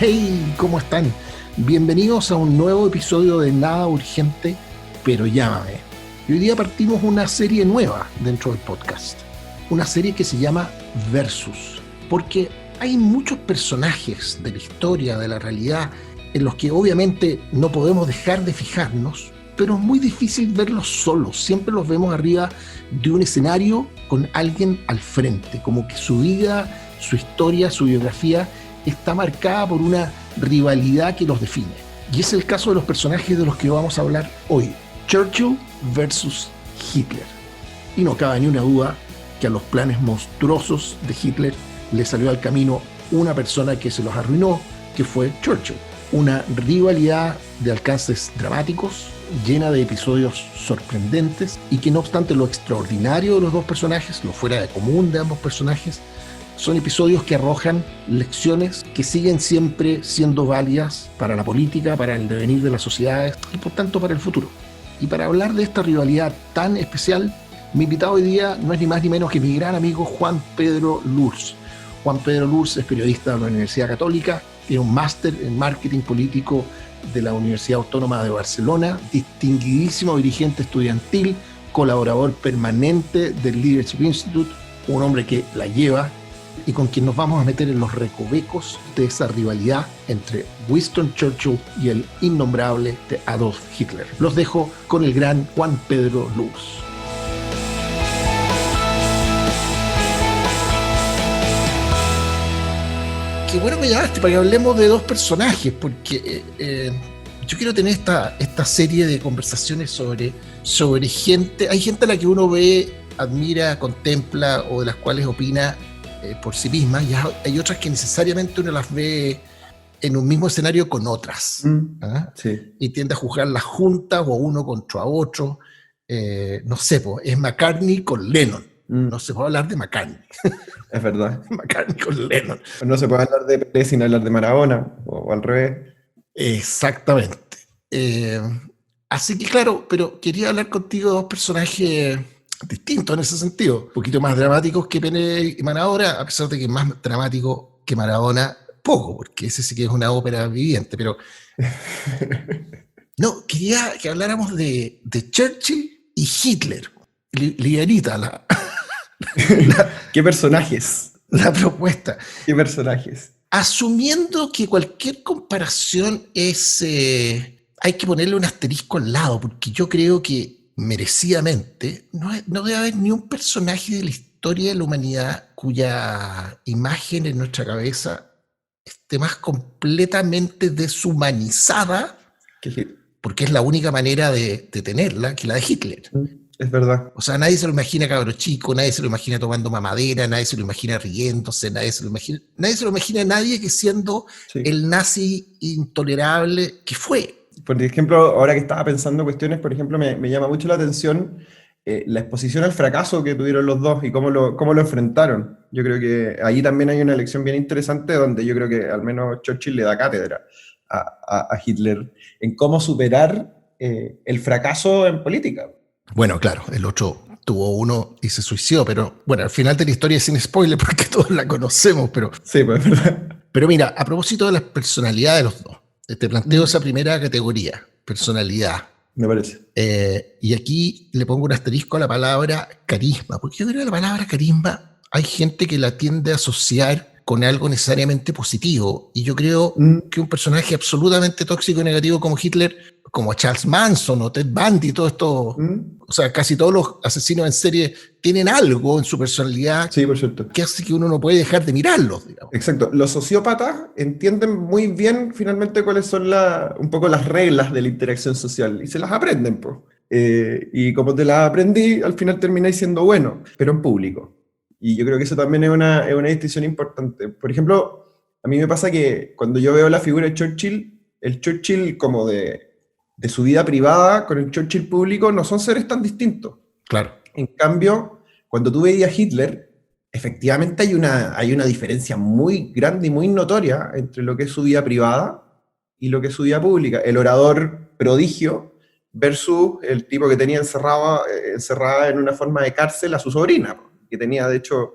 Hey, ¿cómo están? Bienvenidos a un nuevo episodio de Nada Urgente, pero llámame. Y hoy día partimos una serie nueva dentro del podcast. Una serie que se llama Versus. Porque hay muchos personajes de la historia, de la realidad, en los que obviamente no podemos dejar de fijarnos, pero es muy difícil verlos solos. Siempre los vemos arriba de un escenario con alguien al frente, como que su vida, su historia, su biografía está marcada por una rivalidad que los define. Y es el caso de los personajes de los que vamos a hablar hoy. Churchill versus Hitler. Y no cabe ni una duda que a los planes monstruosos de Hitler le salió al camino una persona que se los arruinó, que fue Churchill. Una rivalidad de alcances dramáticos, llena de episodios sorprendentes, y que no obstante lo extraordinario de los dos personajes, lo fuera de común de ambos personajes, son episodios que arrojan lecciones que siguen siempre siendo válidas para la política, para el devenir de las sociedades y por tanto para el futuro. Y para hablar de esta rivalidad tan especial, mi invitado hoy día no es ni más ni menos que mi gran amigo Juan Pedro Lurs. Juan Pedro Lurs es periodista de la Universidad Católica, tiene un máster en marketing político de la Universidad Autónoma de Barcelona, distinguidísimo dirigente estudiantil, colaborador permanente del Leadership Institute, un hombre que la lleva y con quien nos vamos a meter en los recovecos de esa rivalidad entre Winston Churchill y el innombrable de Adolf Hitler. Los dejo con el gran Juan Pedro Lurs. Qué bueno que llamaste para que hablemos de dos personajes, porque yo quiero tener esta serie de conversaciones sobre gente. Hay gente a la que uno ve, admira, contempla o de las cuales opina por sí misma, y hay otras que necesariamente uno las ve en un mismo escenario con otras, sí. Y tiende a juzgarlas juntas o uno contra otro. No sé, es McCartney con Lennon. No se puede hablar de McCartney. Es verdad. McCartney con Lennon. No se puede hablar de Pelé sin hablar de Maradona, o al revés. Exactamente. Así que claro, pero quería hablar contigo de dos personajes distintos en ese sentido, un poquito más dramáticos que Pelé y Maradona, a pesar de que más dramático que Maradona, poco, porque ese sí que es una ópera viviente, pero no, quería que habláramos de Churchill y Hitler. Ligerita ¿Qué personajes? La propuesta. ¿Qué personajes? Asumiendo que cualquier comparación es hay que ponerle un asterisco al lado, porque yo creo que merecidamente no debe haber ni un personaje de la historia de la humanidad cuya imagen en nuestra cabeza esté más completamente deshumanizada, porque es la única manera de tenerla, que la de Hitler. Es verdad. O sea, nadie se lo imagina cabro chico, nadie se lo imagina tomando mamadera, nadie se lo imagina riéndose, nadie se lo imagina a nadie que siendo el nazi intolerable que fue. Por ejemplo, ahora que estaba pensando cuestiones, por ejemplo, me llama mucho la atención la exposición al fracaso que tuvieron los dos y cómo lo enfrentaron. Yo creo que ahí también hay una lección bien interesante donde yo creo que al menos Churchill le da cátedra a Hitler en cómo superar el fracaso en política. Bueno, claro, el otro tuvo uno y se suicidó, pero bueno, al final de la historia es sin spoiler porque todos la conocemos, pero... Sí, pues es verdad. Pero mira, a propósito de las personalidades de los dos, te planteo esa primera categoría, personalidad. Me parece. Y aquí le pongo un asterisco a la palabra carisma, porque yo creo que la palabra carisma hay gente que la tiende a asociar con algo necesariamente positivo, y yo creo que un personaje absolutamente tóxico y negativo como Hitler, como Charles Manson o Ted Bundy, todo esto, o sea, casi todos los asesinos en serie tienen algo en su personalidad, sí, por cierto, que hace que uno no puede dejar de mirarlos, digamos. Exacto. Los sociópatas entienden muy bien finalmente cuáles son un poco las reglas de la interacción social y se las aprenden, pues. Y como te las aprendí, al final termináis siendo bueno, pero en público. Y yo creo que eso también es una distinción importante. Por ejemplo, a mí me pasa que cuando yo veo la figura de Churchill, el Churchill como de su vida privada con el Churchill público no son seres tan distintos. Claro. En cambio, cuando tú veías a Hitler, efectivamente hay una diferencia muy grande y muy notoria entre lo que es su vida privada y lo que es su vida pública. El orador prodigio versus el tipo que tenía encerrada en una forma de cárcel a su sobrina, que tenía, de hecho,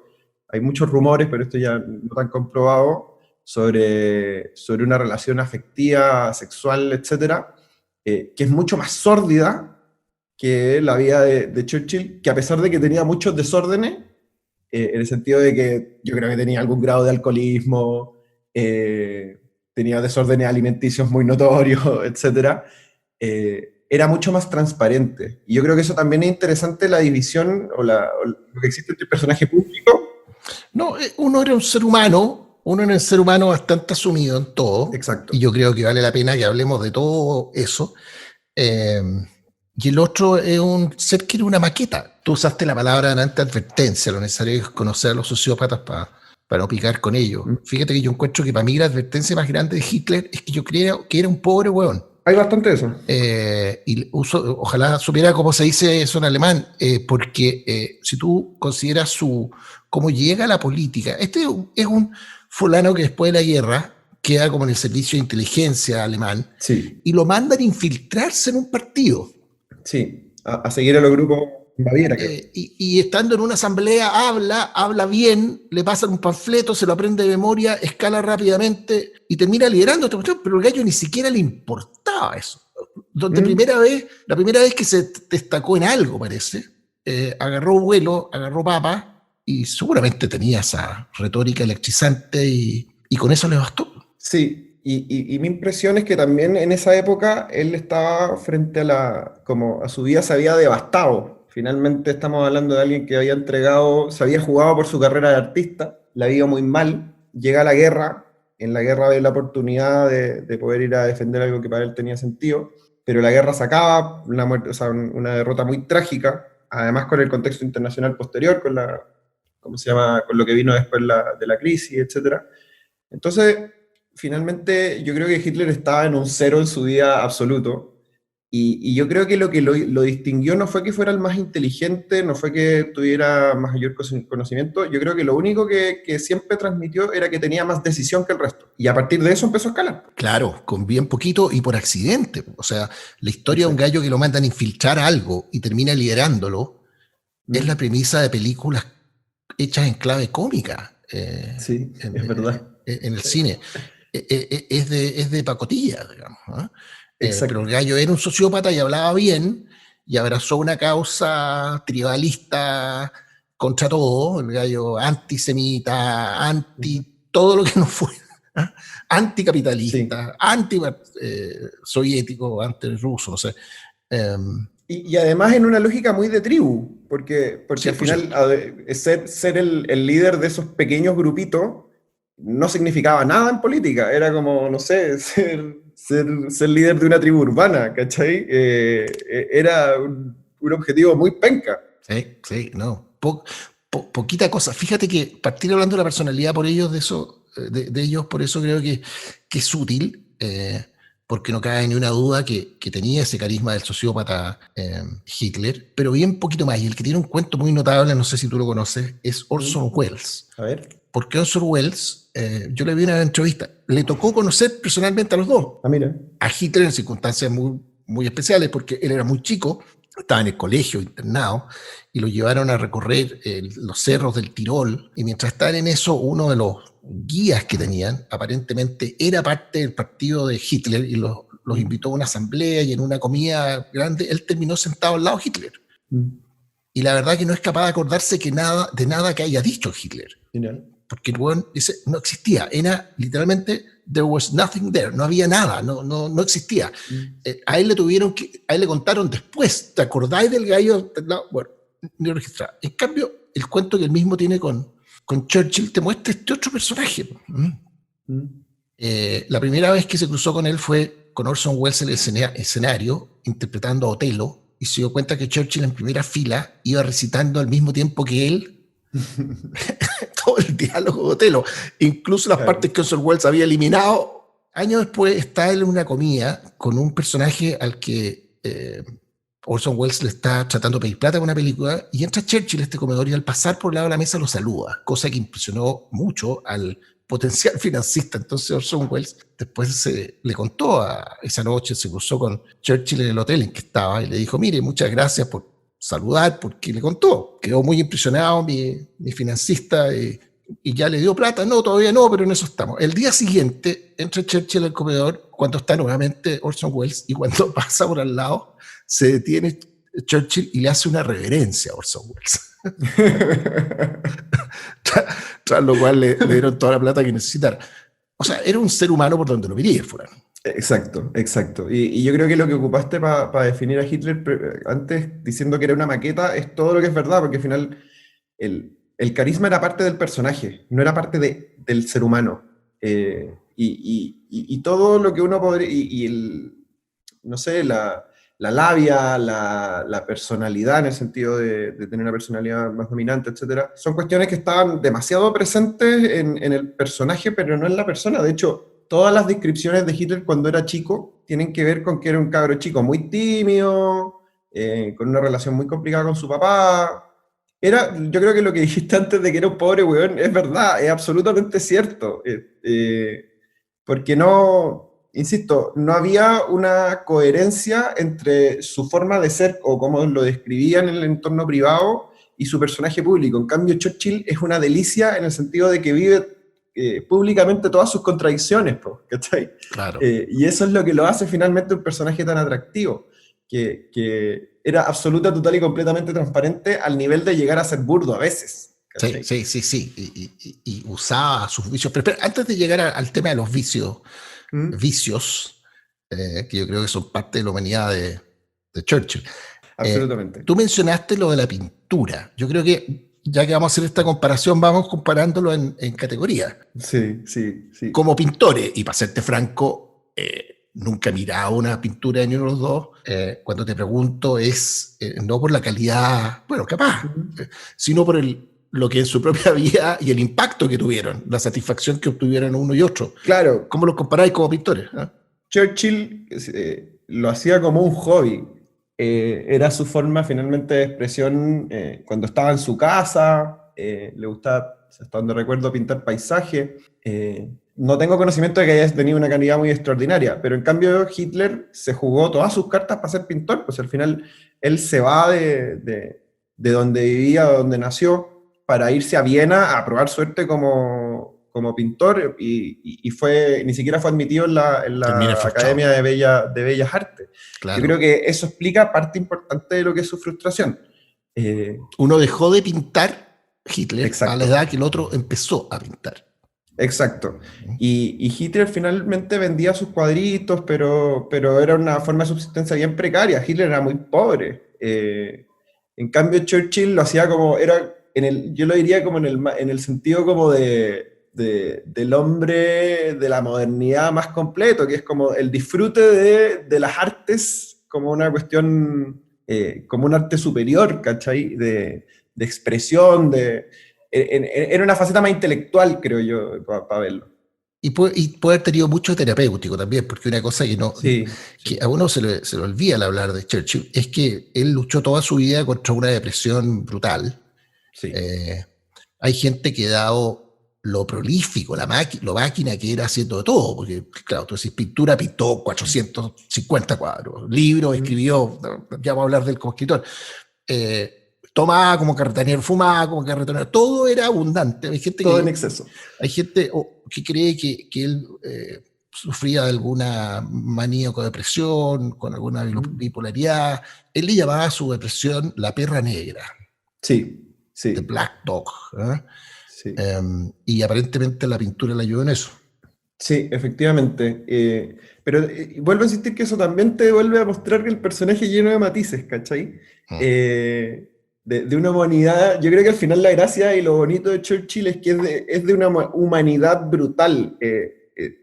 hay muchos rumores, pero esto ya no tan comprobado, sobre una relación afectiva, sexual, etcétera, que es mucho más sórdida que la vida de Churchill, que a pesar de que tenía muchos desórdenes, en el sentido de que yo creo que tenía algún grado de alcoholismo, tenía desórdenes alimenticios muy notorios, etcétera, era mucho más transparente. Y yo creo que eso también es interesante, la división o lo que existe entre el personaje público. No, uno era un ser humano, uno era un ser humano bastante asumido en todo. Exacto. Y yo creo que vale la pena que hablemos de todo eso. Y el otro es un ser que era una maqueta. Tú usaste la palabra delante, advertencia. Lo necesario es conocer a los sociópatas para no picar con ellos. Fíjate que yo encuentro que para mí la advertencia más grande de Hitler es que yo creo que era un pobre hueón. Hay bastante de eso. Ojalá supiera cómo se dice eso en alemán, porque si tú consideras cómo llega a la política, este es un fulano que después de la guerra queda como en el servicio de inteligencia alemán, sí, y lo mandan a infiltrarse en un partido. Sí, a seguir a los grupos en Baviera. Y estando en una asamblea habla bien, le pasan un panfleto, se lo aprende de memoria, escala rápidamente y termina liderando esta cuestión, pero el gallo ni siquiera le importaba eso. La primera vez que se destacó en algo, parece, agarró vuelo, agarró papa y seguramente tenía esa retórica electrizante y con eso le bastó. Sí. Y mi impresión es que también en esa época él estaba frente como a su vida se había devastado. Finalmente estamos hablando de alguien que se había jugado por su carrera de artista, la había ido muy mal, llega a la guerra, en la guerra ve la oportunidad de poder ir a defender algo que para él tenía sentido, pero la guerra se acaba, una derrota muy trágica, además con el contexto internacional posterior, con lo que vino después de la crisis, etc. Entonces, finalmente yo creo que Hitler estaba en un cero en su vida absoluto, y yo creo que lo distinguió no fue que fuera el más inteligente, no fue que tuviera mayor conocimiento, yo creo que lo único que siempre transmitió era que tenía más decisión que el resto, y a partir de eso empezó a escalar. Claro, con bien poquito y por accidente. O sea, la historia de un gallo que lo mandan a infiltrar algo y termina liderándolo es la premisa de películas hechas en clave cómica. Sí, es verdad. En el cine. Es de pacotilla, digamos, ¿no? Pero el gallo era un sociópata y hablaba bien y abrazó una causa tribalista contra todo, el gallo antisemita, todo lo que no fue, ¿eh? Anticapitalista, anti-soviético, anti-ruso, no sé. Y además en una lógica muy de tribu, porque al final ser el líder de esos pequeños grupitos no significaba nada en política, era como, no sé, ser líder de una tribu urbana, ¿cachai? Era un objetivo muy penca. Sí, no. Poquita cosa. Fíjate que partir hablando de la personalidad por ellos, de ellos, por eso creo que es útil, porque no cabe ni una duda que tenía ese carisma del sociópata Hitler, pero bien poquito más. Y el que tiene un cuento muy notable, no sé si tú lo conoces, es Orson Welles. A ver. Porque Orson Welles, yo le vi una entrevista, le tocó conocer personalmente a los dos. Mira. A Hitler en circunstancias muy, muy especiales, porque él era muy chico, estaba en el colegio, internado, y lo llevaron a recorrer los cerros del Tirol, y mientras estaban en eso, uno de los guías que tenían, aparentemente era parte del partido de Hitler, y los invitó a una asamblea, y en una comida grande, él terminó sentado al lado de Hitler. Y la verdad que no es capaz de acordarse de nada que haya dicho Hitler. Porque el weón dice, no existía, era literalmente, there was nothing there, no había nada, no existía. A él le contaron después, ¿te acordáis del gallo? No, bueno, ni lo registraba. En cambio, el cuento que él mismo tiene con Churchill te muestra este otro personaje. La primera vez que se cruzó con él fue con Orson Welles en el escenario, interpretando a Otelo, y se dio cuenta que Churchill en primera fila iba recitando al mismo tiempo que él todo el diálogo de Otelo, incluso las partes que Orson Welles había eliminado. Años después está él en una comida con un personaje al que Orson Welles le está tratando de pedir plata con una película, y entra Churchill a este comedor y al pasar por el lado de la mesa lo saluda, cosa que impresionó mucho al potencial financista. Entonces Orson Welles después le contó esa noche, se cruzó con Churchill en el hotel en que estaba y le dijo, mire, muchas gracias por saludar, porque le contó, quedó muy impresionado mi financista, y ya le dio plata. No, todavía no, pero en eso estamos. El día siguiente entra Churchill al comedor cuando está nuevamente Orson Welles, y cuando pasa por al lado se detiene Churchill y le hace una reverencia a Orson Welles. Tras lo cual le dieron toda la plata que necesitara. O sea, era un ser humano por donde lo mirías, Furán. Exacto, exacto. Y yo creo que lo que ocupaste para definir a Hitler antes, diciendo que era una maqueta, es todo lo que es verdad, porque al final el carisma era parte del personaje, no era parte del ser humano. Y todo lo que uno podría, no sé, la labia, la personalidad, en el sentido de tener una personalidad más dominante, etcétera, son cuestiones que estaban demasiado presentes en el personaje, pero no en la persona. De hecho, todas las descripciones de Hitler cuando era chico tienen que ver con que era un cabro chico muy tímido, con una relación muy complicada con su papá. Yo creo que lo que dijiste antes de que era un pobre weón es verdad, es absolutamente cierto. Porque no, insisto, no había una coherencia entre su forma de ser o cómo lo describía en el entorno privado y su personaje público. En cambio, Churchill es una delicia en el sentido de que vive públicamente todas sus contradicciones, ¿cachai? Claro. Y eso es lo que lo hace finalmente un personaje tan atractivo, que era absoluta, total y completamente transparente al nivel de llegar a ser burdo a veces. ¿Cachai? Sí. Y usaba sus vicios. Pero espera, antes de llegar al tema de los vicios, que yo creo que son parte de la humanidad de Churchill. Absolutamente. Tú mencionaste lo de la pintura. Yo creo que ya que vamos a hacer esta comparación, vamos comparándolo en categorías. Sí. Como pintores, y para serte franco, nunca he mirado una pintura de ni uno de los dos. Cuando te pregunto es no por la calidad, bueno, capaz, sino por lo que en su propia vida y el impacto que tuvieron, la satisfacción que obtuvieron uno y otro. Claro. ¿Cómo los comparáis como pintores? Churchill lo hacía como un hobby. Era su forma finalmente de expresión cuando estaba en su casa, le gustaba, hasta donde recuerdo, pintar paisaje. No tengo conocimiento de que haya tenido una calidad muy extraordinaria, pero en cambio Hitler se jugó todas sus cartas para ser pintor, pues al final él se va de donde vivía, de donde nació, para irse a Viena a probar suerte como pintor, y ni siquiera fue admitido en la Academia de Bellas Artes. Claro. Yo creo que eso explica parte importante de lo que es su frustración. Uno dejó de pintar, Hitler, exacto, a la edad que el otro empezó a pintar. Exacto. Y Hitler finalmente vendía sus cuadritos, pero era una forma de subsistencia bien precaria. Hitler era muy pobre. En cambio, Churchill lo hacía como, yo lo diría como en el sentido como del hombre de la modernidad más completo, que es como el disfrute de las artes como una cuestión, como un arte superior, ¿cachai? De expresión, era una faceta más intelectual, creo yo, para verlo. Y puede haber tenido mucho terapéutico también, porque una cosa que a uno se le olvida al hablar de Churchill es que él luchó toda su vida contra una depresión brutal. Sí. Hay gente que, dado lo prolífico, lo máquina que era haciendo de todo, porque claro, tú decís pintura, pintó 450 cuadros, libros, escribió, ya vamos a hablar del como escritor, tomaba como carretonero, fumaba como carretonero, todo era abundante. Hay gente todo en exceso. Hay gente que cree que él sufría de alguna maníaco depresión, con alguna bipolaridad. Él le llamaba a su depresión la perra negra. Sí. The Black Dog. Sí. Y aparentemente la pintura le ayudó en eso. Sí, efectivamente. Pero vuelvo a insistir que eso también te vuelve a mostrar que el personaje es lleno de matices, ¿cachai? De una humanidad, yo creo que al final la gracia y lo bonito de Churchill es que es de una humanidad brutal.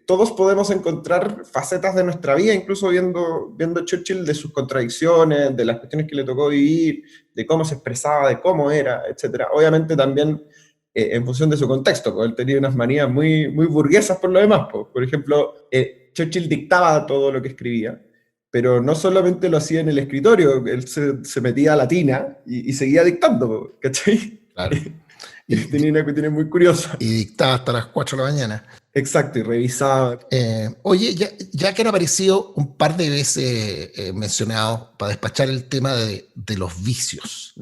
Todos podemos encontrar facetas de nuestra vida, incluso viendo Churchill, de sus contradicciones, de las cuestiones que le tocó vivir, de cómo se expresaba, de cómo era, etc. Obviamente también en función de su contexto, porque él tenía unas manías muy, muy burguesas por lo demás. Por ejemplo, Churchill dictaba todo lo que escribía, pero no solamente lo hacía en el escritorio, él se metía a la tina y seguía dictando, ¿cachai? Claro. Y tenía una cuestión muy curiosa. Y dictaba hasta las 4 de la mañana. Exacto, y revisaba. Oye, ya que han aparecido un par de veces mencionados para despachar el tema de los vicios.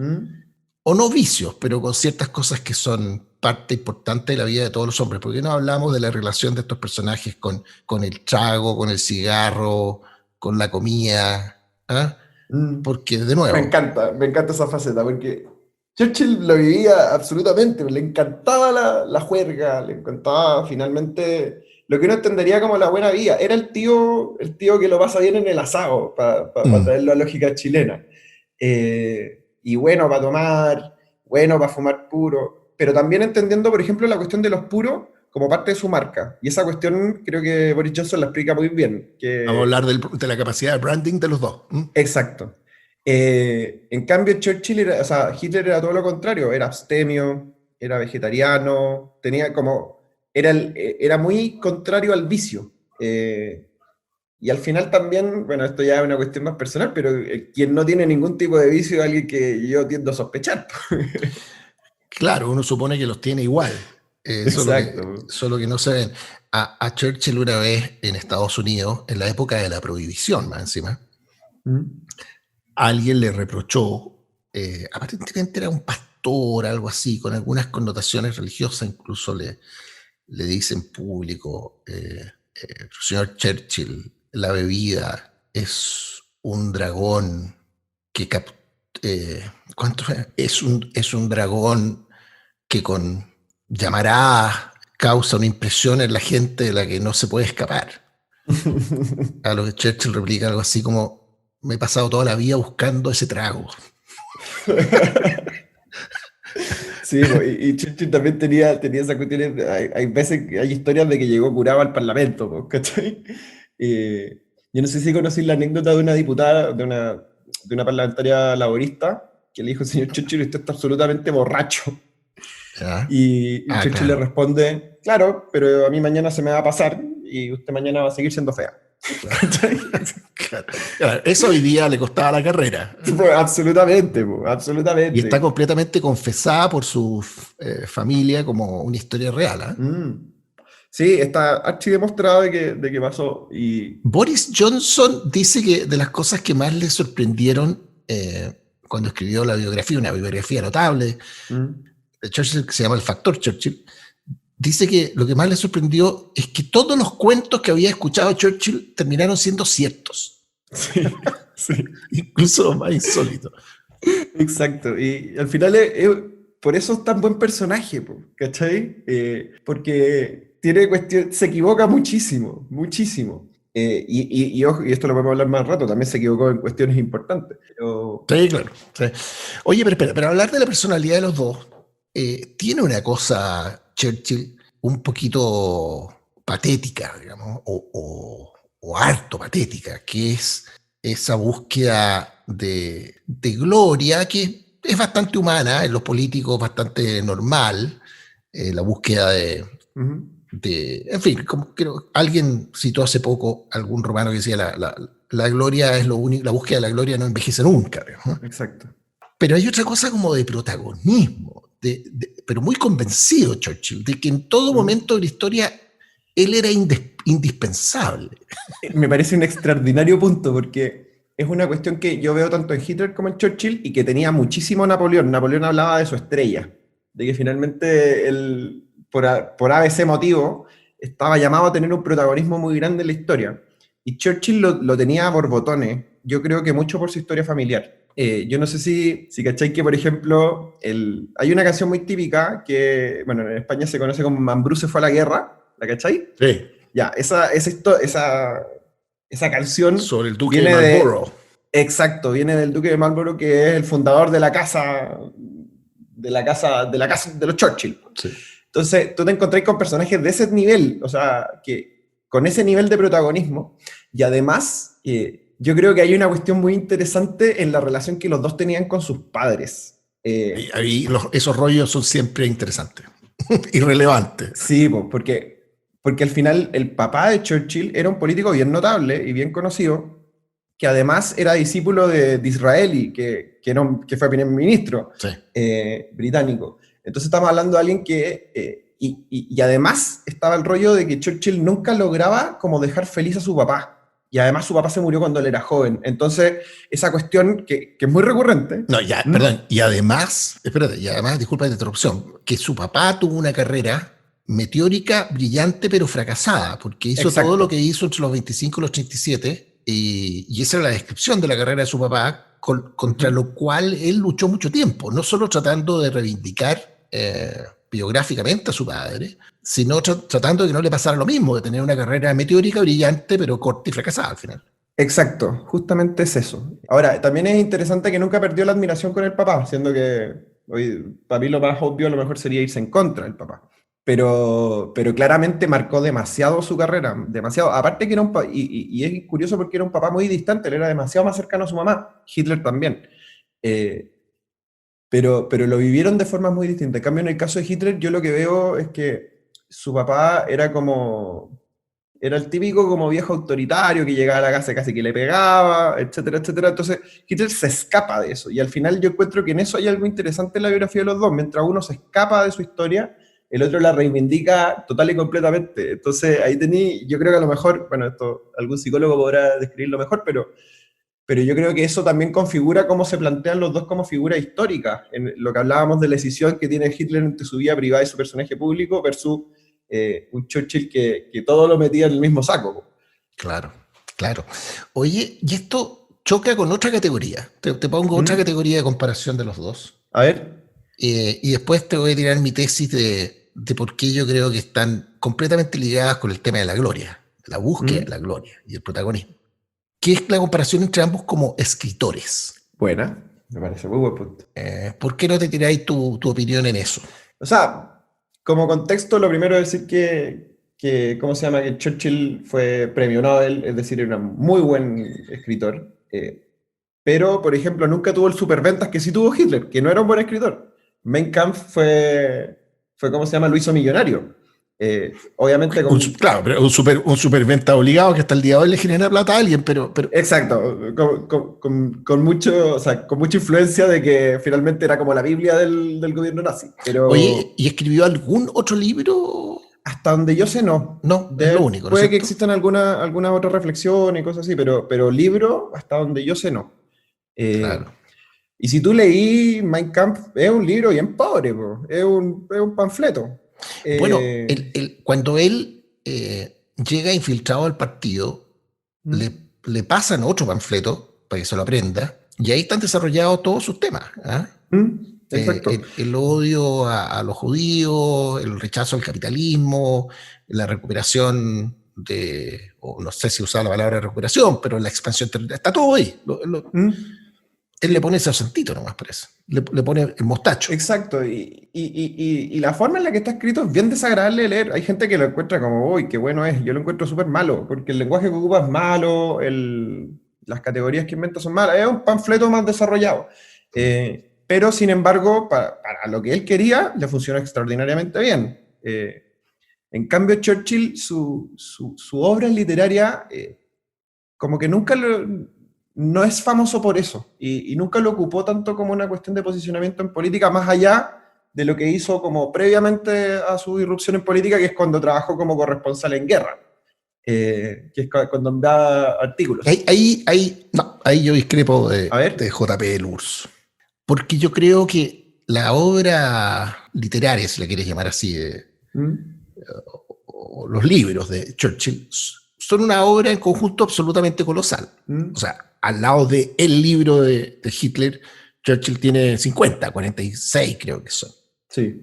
O no vicios, pero con ciertas cosas que son parte importante de la vida de todos los hombres. ¿Por qué no hablamos de la relación de estos personajes con el trago, con el cigarro, con la comida? ¿Ah? Porque, de nuevo... Me encanta esa faceta, porque Churchill lo vivía absolutamente, le encantaba la juerga, le encantaba finalmente lo que uno entendería como la buena vida. Era el tío que lo pasa bien en el asado, para traer la lógica chilena. Y bueno para tomar, bueno para fumar puro, pero también entendiendo, por ejemplo, la cuestión de los puros como parte de su marca. Y esa cuestión creo que Boris Johnson la explica muy bien. Vamos a hablar de la capacidad de branding de los dos. Exacto. En cambio, Hitler era todo lo contrario, era abstemio, era vegetariano, era muy contrario al vicio. Y al final también, bueno, esto ya es una cuestión más personal, pero quien no tiene ningún tipo de vicio es alguien que yo tiendo a sospechar. Claro, uno supone que los tiene igual. Solo que no se ven. A Churchill una vez en Estados Unidos, en la época de la prohibición, más encima, alguien le reprochó, aparentemente era un pastor, algo así, con algunas connotaciones religiosas, incluso le dice en público, señor Churchill, la bebida es un dragón que es un dragón que con llamará causa una impresión en la gente de la que no se puede escapar. A lo que Churchill replica algo así como: me he pasado toda la vida buscando ese trago. Sí, y Churchill también tenía esa cuestión. Hay veces, hay historias de que llegó curado al Parlamento, ¿cachai? Yo no sé si conocéis la anécdota de una diputada, de una parlamentaria laborista, que le dijo: señor Churchill, usted está absolutamente borracho. ¿Ya? Y Churchill le responde: claro, pero a mí mañana se me va a pasar y usted mañana va a seguir siendo fea. Claro, eso hoy día le costaba la carrera. Absolutamente. Y está completamente confesada por su familia como una historia real. Sí, está archidemostrado de que pasó. Y... Boris Johnson dice que de las cosas que más le sorprendieron cuando escribió la biografía, una biografía notable de Churchill que se llama El Factor Churchill, dice que lo que más le sorprendió es que todos los cuentos que había escuchado Churchill terminaron siendo ciertos. Sí, sí. Incluso los más insólitos. Exacto. Y al final por eso es tan buen personaje, ¿cachai? Porque se equivoca muchísimo, muchísimo. Y esto lo podemos hablar más rato, también se equivocó en cuestiones importantes. Pero... Sí, claro. Sí. Oye, pero espera, para hablar de la personalidad de los dos, tiene una cosa Churchill un poquito patética, digamos, o harto patética, que es esa búsqueda de gloria que es bastante humana, en los políticos bastante normal, la búsqueda en fin, como creo, alguien citó hace poco algún romano que decía la gloria es lo único, la búsqueda de la gloria no envejece nunca, ¿no? Exacto. Pero hay otra cosa como de protagonismo, pero muy convencido Churchill, de que en todo momento de la historia él era indispensable. Me parece un extraordinario punto, porque es una cuestión que yo veo tanto en Hitler como en Churchill, y que tenía muchísimo Napoleón. Napoleón hablaba de su estrella, de que finalmente él, por ABC motivo, estaba llamado a tener un protagonismo muy grande en la historia. Y Churchill lo tenía a borbotones, yo creo que mucho por su historia familiar. Yo no sé si cachai que, por ejemplo, hay una canción muy típica que, bueno, en España se conoce como Mambrú se fue a la guerra, ¿la cachai? Sí. Ya, esa canción sobre el duque de Marlborough. Exacto, viene del duque de Marlborough, que es el fundador de la casa de los Churchill. Sí. Entonces, tú te encontrás con personajes de ese nivel, o sea, que con ese nivel de protagonismo, y además, yo creo que hay una cuestión muy interesante en la relación que los dos tenían con sus padres. Esos rollos son siempre interesantes, irrelevantes. Sí, porque al final el papá de Churchill era un político bien notable y bien conocido, que además era discípulo de Disraeli, que fue primer ministro británico. Entonces estamos hablando de alguien que... y además estaba el rollo de que Churchill nunca lograba como dejar feliz a su papá. y además su papá se murió cuando él era joven. Entonces, esa cuestión que es muy recurrente. No, ya, perdón, y además, espérate, y además, disculpa la interrupción, que su papá tuvo una carrera meteórica brillante pero fracasada, porque hizo Exacto. todo lo que hizo entre los 25 y los 37, y esa era la descripción de la carrera de su papá, contra lo cual él luchó mucho tiempo, no solo tratando de reivindicar biográficamente a su padre, sino tratando de que no le pasara lo mismo, de tener una carrera meteórica brillante pero corta y fracasada al final. Exacto, justamente es eso. Ahora, también es interesante que nunca perdió la admiración con el papá, siendo que hoy, para mí lo más obvio a lo mejor sería irse en contra del papá. Pero claramente marcó demasiado su carrera, demasiado. Aparte que era y es curioso porque era un papá muy distante, él era demasiado más cercano a su mamá, Hitler también. Pero lo vivieron de formas muy distintas. En cambio, en el caso de Hitler, yo lo que veo es que su papá era el típico como viejo autoritario que llegaba a la casa y casi que le pegaba, etcétera, etcétera. Entonces, Hitler se escapa de eso. Y al final yo encuentro que en eso hay algo interesante en la biografía de los dos. Mientras uno se escapa de su historia, el otro la reivindica total y completamente. Entonces, ahí yo creo que a lo mejor, bueno, esto algún psicólogo podrá describirlo mejor, pero yo creo que eso también configura cómo se plantean los dos como figuras históricas, en lo que hablábamos de la decisión que tiene Hitler entre su vida privada y su personaje público versus un Churchill que todo lo metía en el mismo saco. Claro, claro. Oye, y esto choca con otra categoría. Te pongo otra categoría de comparación de los dos. A ver. Y después te voy a tirar mi tesis de por qué yo creo que están completamente ligadas con el tema de la gloria, la búsqueda de la gloria y el protagonismo. ¿Qué es la comparación entre ambos como escritores? Buena, me parece muy buen punto. ¿Por qué no te tiráis tu opinión en eso? O sea, como contexto, lo primero es decir que ¿cómo se llama? Que Churchill fue premio Nobel, es decir, era un muy buen escritor. Pero, por ejemplo, nunca tuvo el superventas que sí tuvo Hitler, que no era un buen escritor. Mein Kampf fue ¿cómo se llama? Lo hizo millonario. Obviamente claro, pero un superventa obligado que hasta el día de hoy le genera plata a alguien, pero... Exacto, con mucho, o sea, con mucha influencia de que finalmente era como la Biblia del gobierno nazi. Pero oye, ¿y escribió algún otro libro? Hasta donde yo sé, no. No, es lo único. Puede que existan alguna otra reflexión y cosas así, pero libro, hasta donde yo sé, no. Claro. Y si tú leí Mein Kampf, es un libro bien pobre, es un panfleto. Bueno, cuando él llega infiltrado al partido, le pasan otro panfleto para que se lo aprenda, y ahí están desarrollados todos sus temas. Exacto. El odio a los judíos, el rechazo al capitalismo, la recuperación o no sé si usaba la palabra recuperación, pero la expansión territorial, está todo ahí. Él le pone ese acentito nomás, parece. Le pone el mostacho. Exacto, y la forma en la que está escrito es bien desagradable de leer. Hay gente que lo encuentra como, uy, qué bueno es. Yo lo encuentro súper malo, porque el lenguaje que ocupa es malo, las categorías que inventa son malas. Es un panfleto más desarrollado. Pero, sin embargo, para lo que él quería, le funcionó extraordinariamente bien. En cambio, Churchill, su obra literaria, como que nunca no es famoso por eso, y nunca lo ocupó tanto como una cuestión de posicionamiento en política, más allá de lo que hizo como previamente a su irrupción en política, que es cuando trabajó como corresponsal en guerra, que es cuando enviaba artículos. Ahí yo discrepo de J.P. del Urs, porque yo creo que la obra literaria, si la quieres llamar así, o los libros de Churchill, son una obra en conjunto absolutamente colosal. O sea, al lado del libro de Hitler, Churchill tiene 50, 46 creo que son. Sí.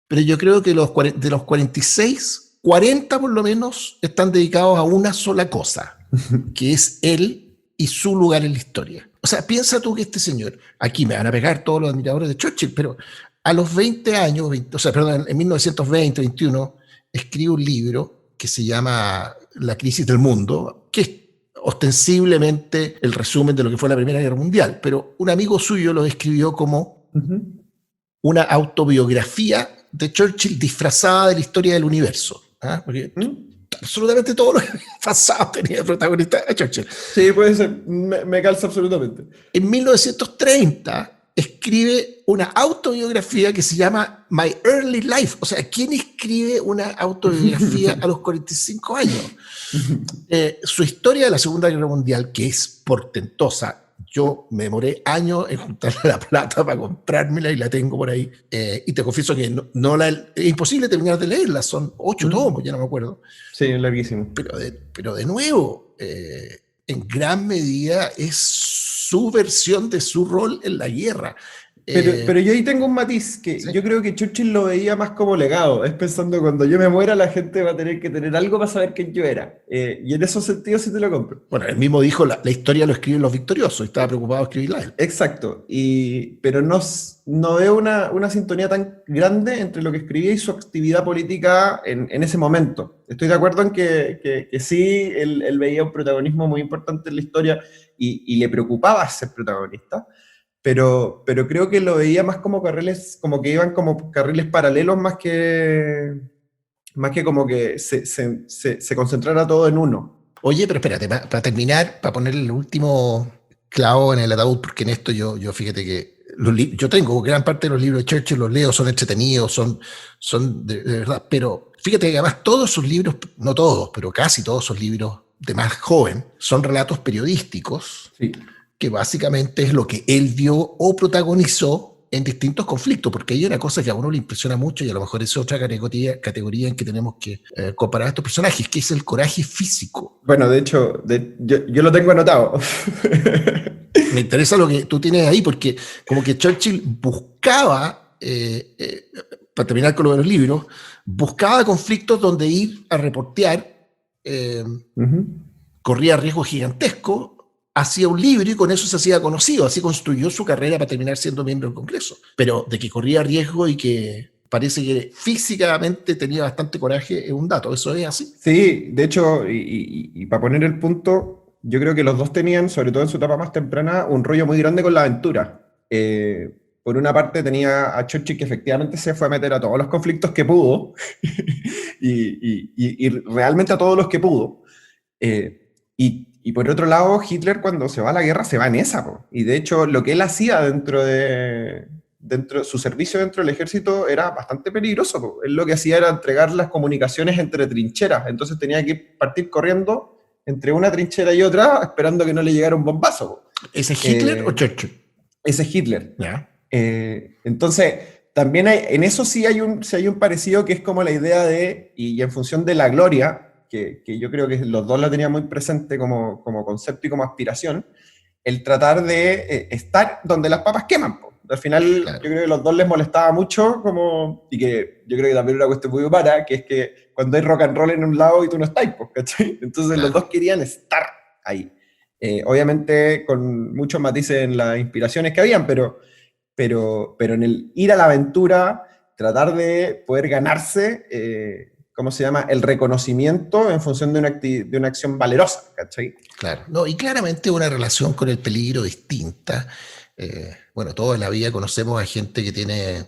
Pero yo creo que de los 46, 40 por lo menos están dedicados a una sola cosa, que es él y su lugar en la historia. O sea, piensa tú que este señor, aquí me van a pegar todos los admiradores de Churchill, pero a los 20 años, en 1920, 21, escribe un libro que se llama La crisis del mundo, que es ostensiblemente el resumen de lo que fue la Primera Guerra Mundial, pero un amigo suyo lo describió como una autobiografía de Churchill disfrazada de la historia del universo. Porque absolutamente todo lo que había pasado tenía de protagonista a Churchill. Sí, puede ser, me calza absolutamente. En 1930, escribe una autobiografía que se llama My Early Life. O sea, ¿quién escribe una autobiografía a los 45 años? Su historia de la Segunda Guerra Mundial, que es portentosa. Yo me demoré años en juntar la plata para comprármela y la tengo por ahí. Y te confieso que es imposible terminar de leerla. Son 8 tomos, ya no me acuerdo. Sí, es larguísimo. Pero de nuevo, en gran medida es su versión de su rol en la guerra. Pero yo ahí tengo un matiz, que ¿sí? Yo creo que Churchill lo veía más como legado, es pensando cuando yo me muera la gente va a tener que tener algo para saber quién yo era, y en esos sentidos sí te lo compro. Bueno, él mismo dijo, la historia lo escriben los victoriosos, y estaba preocupado de escribirla él. Exacto, pero no veo una sintonía tan grande entre lo que escribía y su actividad política en ese momento. Estoy de acuerdo en que sí, él veía un protagonismo muy importante en la historia y le preocupaba ser protagonista. Pero creo que lo veía más como carriles, como que iban como carriles paralelos más que como que se concentrara todo en uno. Oye, pero espérate, para terminar, para poner el último clavo en el ataúd, porque en esto yo fíjate que yo tengo gran parte de los libros de Churchill, los leo, son entretenidos, son de verdad, pero fíjate que además todos sus libros, no todos, pero casi todos sus libros de más joven, son relatos periodísticos. Sí. Que básicamente es lo que él vio o protagonizó en distintos conflictos, porque hay una cosa que a uno le impresiona mucho y a lo mejor es otra categoría en que tenemos que comparar a estos personajes, que es el coraje físico. Bueno, de hecho, yo lo tengo anotado. Me interesa lo que tú tienes ahí, porque como que Churchill buscaba, para terminar con lo de los libros, buscaba conflictos donde ir a reportear, corría riesgos gigantescos, hacía un libro y con eso se hacía conocido, así construyó su carrera para terminar siendo miembro del Congreso, pero de que corría riesgo y que parece que físicamente tenía bastante coraje es un dato, ¿eso es así? Sí, de hecho, y para poner el punto, yo creo que los dos tenían, sobre todo en su etapa más temprana, un rollo muy grande con la aventura. Por una parte tenía a Churchill que efectivamente se fue a meter a todos los conflictos que pudo, y realmente a todos los que pudo, y por otro lado, Hitler cuando se va a la guerra se va en esa, po. Y de hecho lo que él hacía dentro de su servicio dentro del ejército era bastante peligroso, po. Él lo que hacía era entregar las comunicaciones entre trincheras, entonces tenía que partir corriendo entre una trinchera y otra esperando que no le llegara un bombazo, po. ¿Ese es Hitler o Churchill? Ese es Hitler. Yeah. Entonces también en eso sí hay un parecido que es como la idea de, y en función de la gloria, que yo creo que los dos la tenían muy presente como concepto y como aspiración, el tratar de estar donde las papas queman. Po. Al final, claro. Yo creo que a los dos les molestaba mucho, y que yo creo que también era una cuestión muy humana, que es que cuando hay rock and roll en un lado y tú no estás, ¿cachai? Entonces claro. Los dos querían estar ahí. Obviamente con muchos matices en las inspiraciones que habían, pero en el ir a la aventura, tratar de poder ganarse... ¿cómo se llama? El reconocimiento en función de una acción valerosa, ¿cachai? Claro, no, y claramente una relación con el peligro distinta. Bueno, todos en la vida conocemos a gente que tiene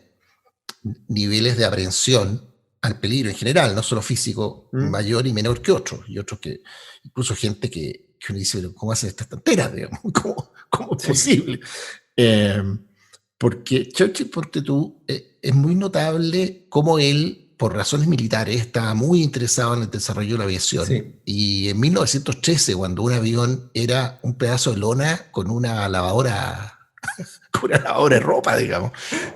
niveles de aprehensión al peligro en general, no solo físico, mayor y menor que otros, y otros que, incluso gente que uno dice, ¿cómo hacen estas tonteras? Digamos? ¿Cómo es posible? Porque Churchill, ponte tú, es muy notable cómo él, por razones militares, estaba muy interesado en el desarrollo de la aviación. Sí. Y en 1913, cuando un avión era un pedazo de lona con una lavadora de ropa, digamos,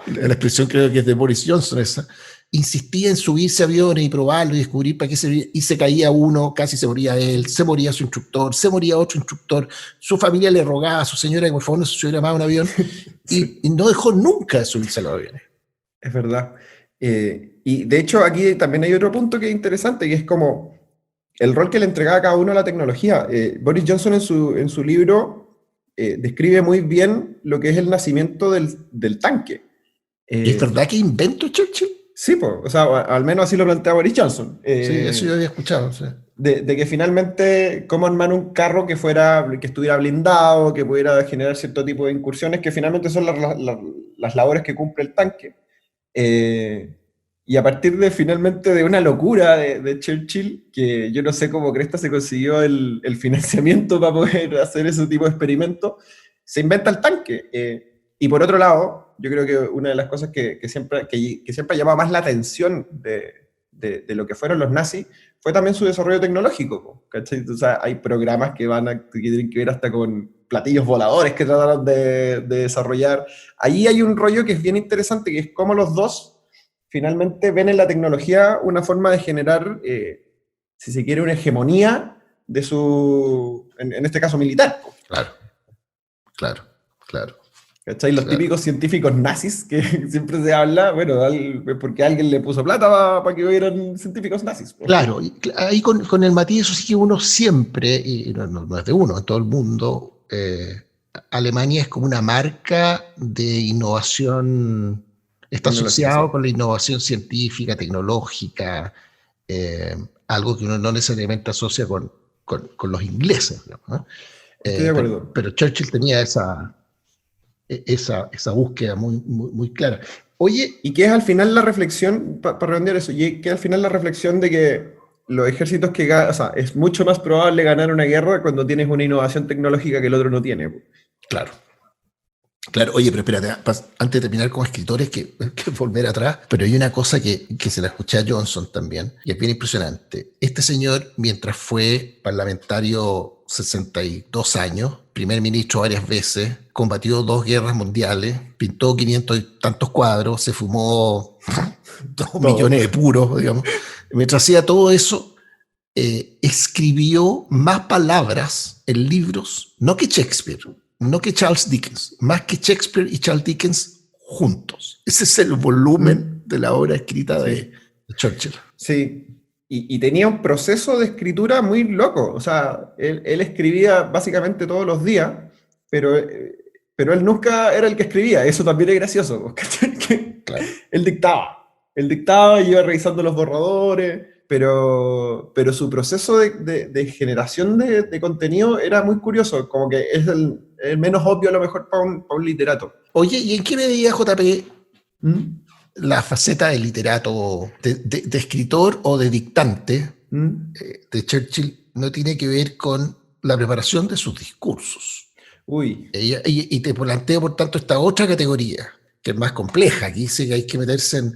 la expresión creo que es de Boris Johnson esa, insistía en subirse a aviones y probarlo y descubrir para qué servía, y se caía uno, casi se moría él, se moría su instructor, se moría otro instructor, su familia le rogaba a su señora que por favor no se subiera más a un avión, sí. y no dejó nunca de subirse a los aviones. Es verdad. Y de hecho aquí también hay otro punto que es interesante, que es como el rol que le entregaba a cada uno a la tecnología. Boris Johnson en su libro describe muy bien lo que es el nacimiento del tanque. ¿Es verdad que inventó Churchill? Sí, pues, o sea, al menos así lo plantea Boris Johnson. Sí, eso yo había escuchado. Sí. De que finalmente, cómo armar un carro que estuviera blindado, que pudiera generar cierto tipo de incursiones, que finalmente son las labores que cumple el tanque. Y a partir finalmente de una locura de Churchill, que yo no sé cómo cresta se consiguió el financiamiento para poder hacer ese tipo de experimentos, se inventa el tanque. Y por otro lado, yo creo que una de las cosas que siempre ha llamado más la atención de lo que fueron los nazis fue también su desarrollo tecnológico, ¿cachai? O sea, hay programas que tienen que ver hasta con platillos voladores que trataron de desarrollar. Ahí hay un rollo que es bien interesante, que es cómo los dos finalmente ven en la tecnología una forma de generar, si se quiere, una hegemonía de en este caso militar. Claro. ¿Cachai? Los típicos científicos nazis que siempre se habla, bueno, porque alguien le puso plata para que hubieran científicos nazis. Claro, y ahí con el matiz, eso sí que uno siempre, y no es de uno, en todo el mundo, Alemania es como una marca de innovación, está asociado con la innovación científica, tecnológica, algo que uno no necesariamente asocia con los ingleses, ¿no? Estoy de acuerdo. Pero Churchill tenía esa búsqueda muy clara. Oye, y que es al final la reflexión, para redondear eso, y que al final la reflexión de que los ejércitos o sea, es mucho más probable ganar una guerra cuando tienes una innovación tecnológica que el otro no tiene. Claro, oye, pero espérate, antes de terminar como escritores, que volver atrás, pero hay una cosa que se la escuché a Johnson también, y es bien impresionante. Este señor, mientras fue parlamentario 62 años, primer ministro varias veces, combatió 2 guerras mundiales, pintó 500 y tantos cuadros, se fumó 2 millones de puros, digamos. Mientras hacía todo eso, escribió más palabras en libros, no que Shakespeare, no que Charles Dickens, más que Shakespeare y Charles Dickens juntos. Ese es el volumen de la obra escrita de Churchill. Sí, y tenía un proceso de escritura muy loco. O sea, él escribía básicamente todos los días, pero él nunca era el que escribía. Eso también es gracioso. Claro. Él dictaba y iba revisando los borradores, pero su proceso de generación de contenido era muy curioso, como que es el menos obvio a lo mejor para un literato. Oye, ¿y en qué medida, JP, la faceta de literato, de escritor o de dictante de Churchill no tiene que ver con la preparación de sus discursos? Uy. Y te planteo, por tanto, esta otra categoría, que es más compleja. Aquí dice que hay que meterse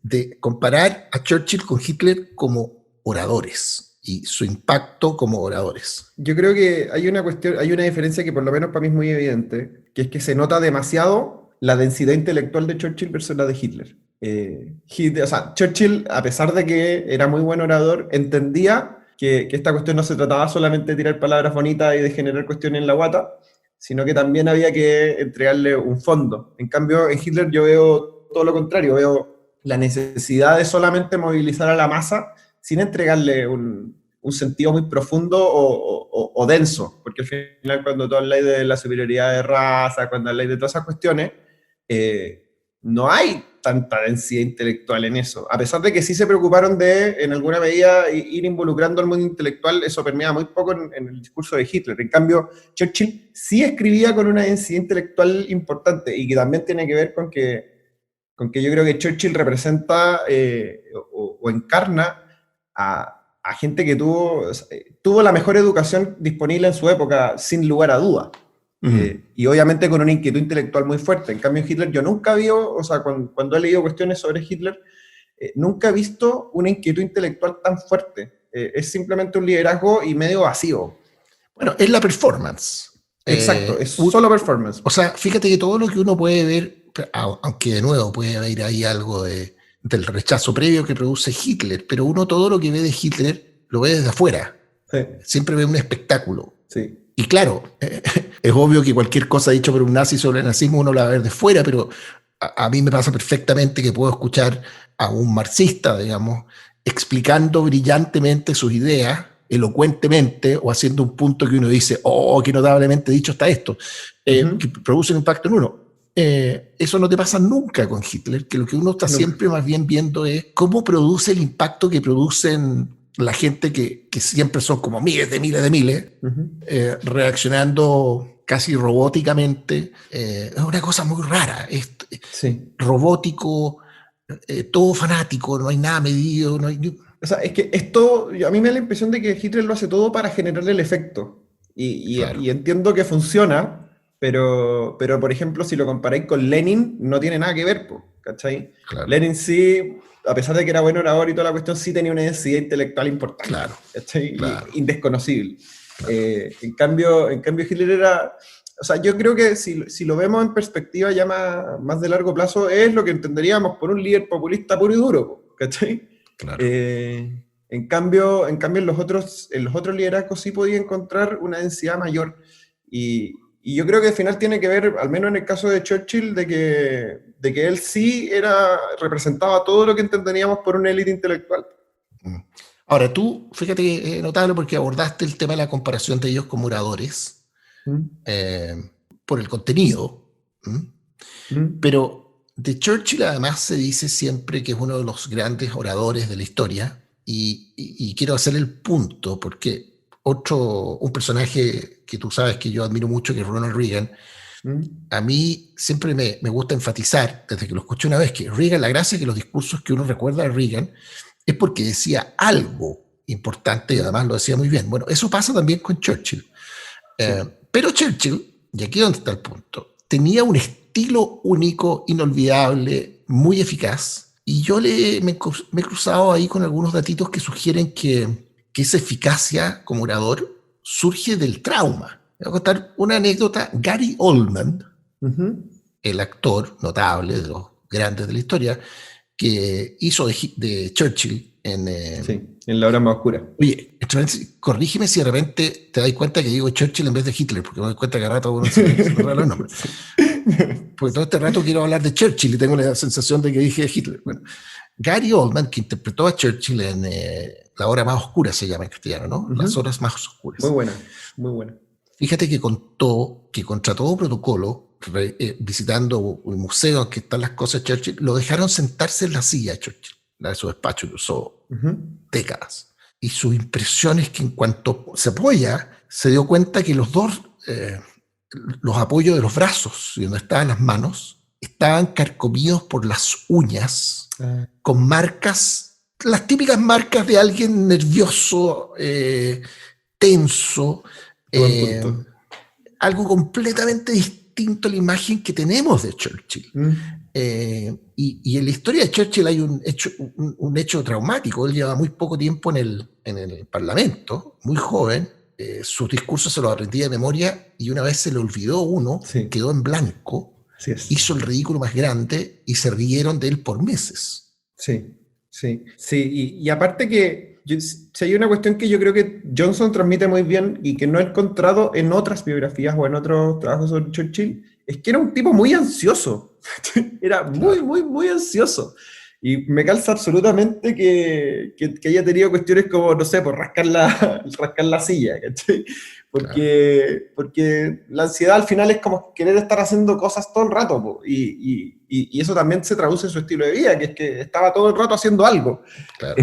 de comparar a Churchill con Hitler como oradores y su impacto como oradores. Yo creo que hay una diferencia que por lo menos para mí es muy evidente, que es que se nota demasiado la densidad intelectual de Churchill versus la de Hitler. O sea, Churchill, a pesar de que era muy buen orador, entendía que esta cuestión no se trataba solamente de tirar palabras bonitas y de generar cuestiones en la guata, sino que también había que entregarle un fondo. En cambio, en Hitler yo veo todo lo contrario, veo la necesidad de solamente movilizar a la masa sin entregarle un sentido muy profundo o denso, porque al final cuando tú hablas de la superioridad de raza, cuando hablas de todas esas cuestiones, no hay tanta densidad intelectual en eso, a pesar de que sí se preocuparon de, en alguna medida, ir involucrando al mundo intelectual. Eso permeaba muy poco en el discurso de Hitler. En cambio, Churchill sí escribía con una densidad intelectual importante, y que también tiene que ver con que yo creo que Churchill representa o encarna a gente que tuvo la mejor educación disponible en su época, sin lugar a duda. Y obviamente con una inquietud intelectual muy fuerte. En cambio, en Hitler yo nunca vi, o sea, cuando he leído cuestiones sobre Hitler, nunca he visto una inquietud intelectual tan fuerte. Es simplemente un liderazgo y medio vacío. Bueno, es la performance. Exacto, es solo performance. O sea, fíjate que todo lo que uno puede ver, aunque de nuevo puede haber ahí algo del rechazo previo que produce Hitler, pero uno todo lo que ve de Hitler lo ve desde afuera. Sí. Siempre ve un espectáculo. Sí. Y claro, es obvio que cualquier cosa dicha por un nazi sobre el nazismo uno la va a ver de fuera, pero a mí me pasa perfectamente que puedo escuchar a un marxista, digamos, explicando brillantemente sus ideas, elocuentemente, o haciendo un punto que uno dice, oh, qué notablemente dicho está esto, que produce un impacto en uno. Eso no te pasa nunca con Hitler, que lo que uno está siempre más bien viendo es cómo produce el impacto que producen la gente que siempre son como miles, reaccionando casi robóticamente. Es una cosa muy rara, robótico, todo fanático, no hay nada medido, no hay... O sea, es que esto, a mí me da la impresión de que Hitler lo hace todo para generar el efecto, y entiendo que funciona, pero por ejemplo, si lo comparáis con Lenin, no tiene nada que ver, po, ¿cachai? Claro. Lenin sí, a pesar de que era buen orador y toda la cuestión, sí tenía una densidad intelectual importante, Claro, ¿cachai? claro. Indesconocible. Claro. En cambio Hitler era... O sea, yo creo que si lo vemos en perspectiva ya más de largo plazo, es lo que entenderíamos por un líder populista puro y duro, ¿cachai? Claro. En cambio en los otros liderazgos sí podía encontrar una densidad mayor. Y yo creo que al final tiene que ver, al menos en el caso de Churchill, de que él sí representaba todo lo que entenderíamos por una élite intelectual. Ahora, tú, fíjate que es notable porque abordaste el tema de la comparación de ellos como oradores por el contenido, pero de Churchill además se dice siempre que es uno de los grandes oradores de la historia y quiero hacer el punto porque un personaje que tú sabes que yo admiro mucho, que es Ronald Reagan, a mí siempre me gusta enfatizar, desde que lo escuché una vez, que Reagan, la gracia es que los discursos que uno recuerda de Reagan es porque decía algo importante y además lo decía muy bien. Bueno, eso pasa también con Churchill. Pero Churchill, y aquí es donde está el punto, tenía un estilo único, inolvidable, muy eficaz, y yo me he cruzado ahí con algunos datitos que sugieren que esa eficacia como orador surge del trauma. Voy a contar una anécdota. Gary Oldman, el actor notable de los grandes de la historia, que hizo de Churchill en La hora más oscura. Oye, corrígeme si de repente te das cuenta que digo Churchill en vez de Hitler, porque me doy cuenta que a rato uno se me los nombres. Porque todo este rato quiero hablar de Churchill y tengo la sensación de que dije Hitler. Bueno, Gary Oldman, que interpretó a Churchill en La hora más oscura, se llama en castellano, ¿no? Las horas más oscuras. Muy buena, muy buena. Fíjate que contó que contra todo protocolo, visitando un museo en que están las cosas de Churchill, lo dejaron sentarse en la silla de Churchill, la de su despacho, que usó décadas. Y su impresión es que en cuanto se apoya, se dio cuenta que los apoyos de los brazos y donde estaban las manos estaban carcomidos por las uñas, con marcas, las típicas marcas de alguien nervioso, tenso, algo completamente distinto a la imagen que tenemos de Churchill. Y en la historia de Churchill hay un hecho traumático. Él lleva muy poco tiempo en el Parlamento, muy joven. Sus discursos se los aprendía de memoria y una vez se le olvidó uno, quedó en blanco, hizo el ridículo más grande y se rieron de él por meses. Sí. Y aparte que si hay una cuestión que yo creo que Johnson transmite muy bien y que no he encontrado en otras biografías o en otros trabajos sobre Churchill, es que era un tipo muy ansioso. Era muy ansioso. Y me calza absolutamente que haya tenido cuestiones como, no sé, por rascar la silla, ¿cachai? Porque la ansiedad al final es como querer estar haciendo cosas todo el rato, po, y eso también se traduce en su estilo de vida, que es que estaba todo el rato haciendo algo. Claro.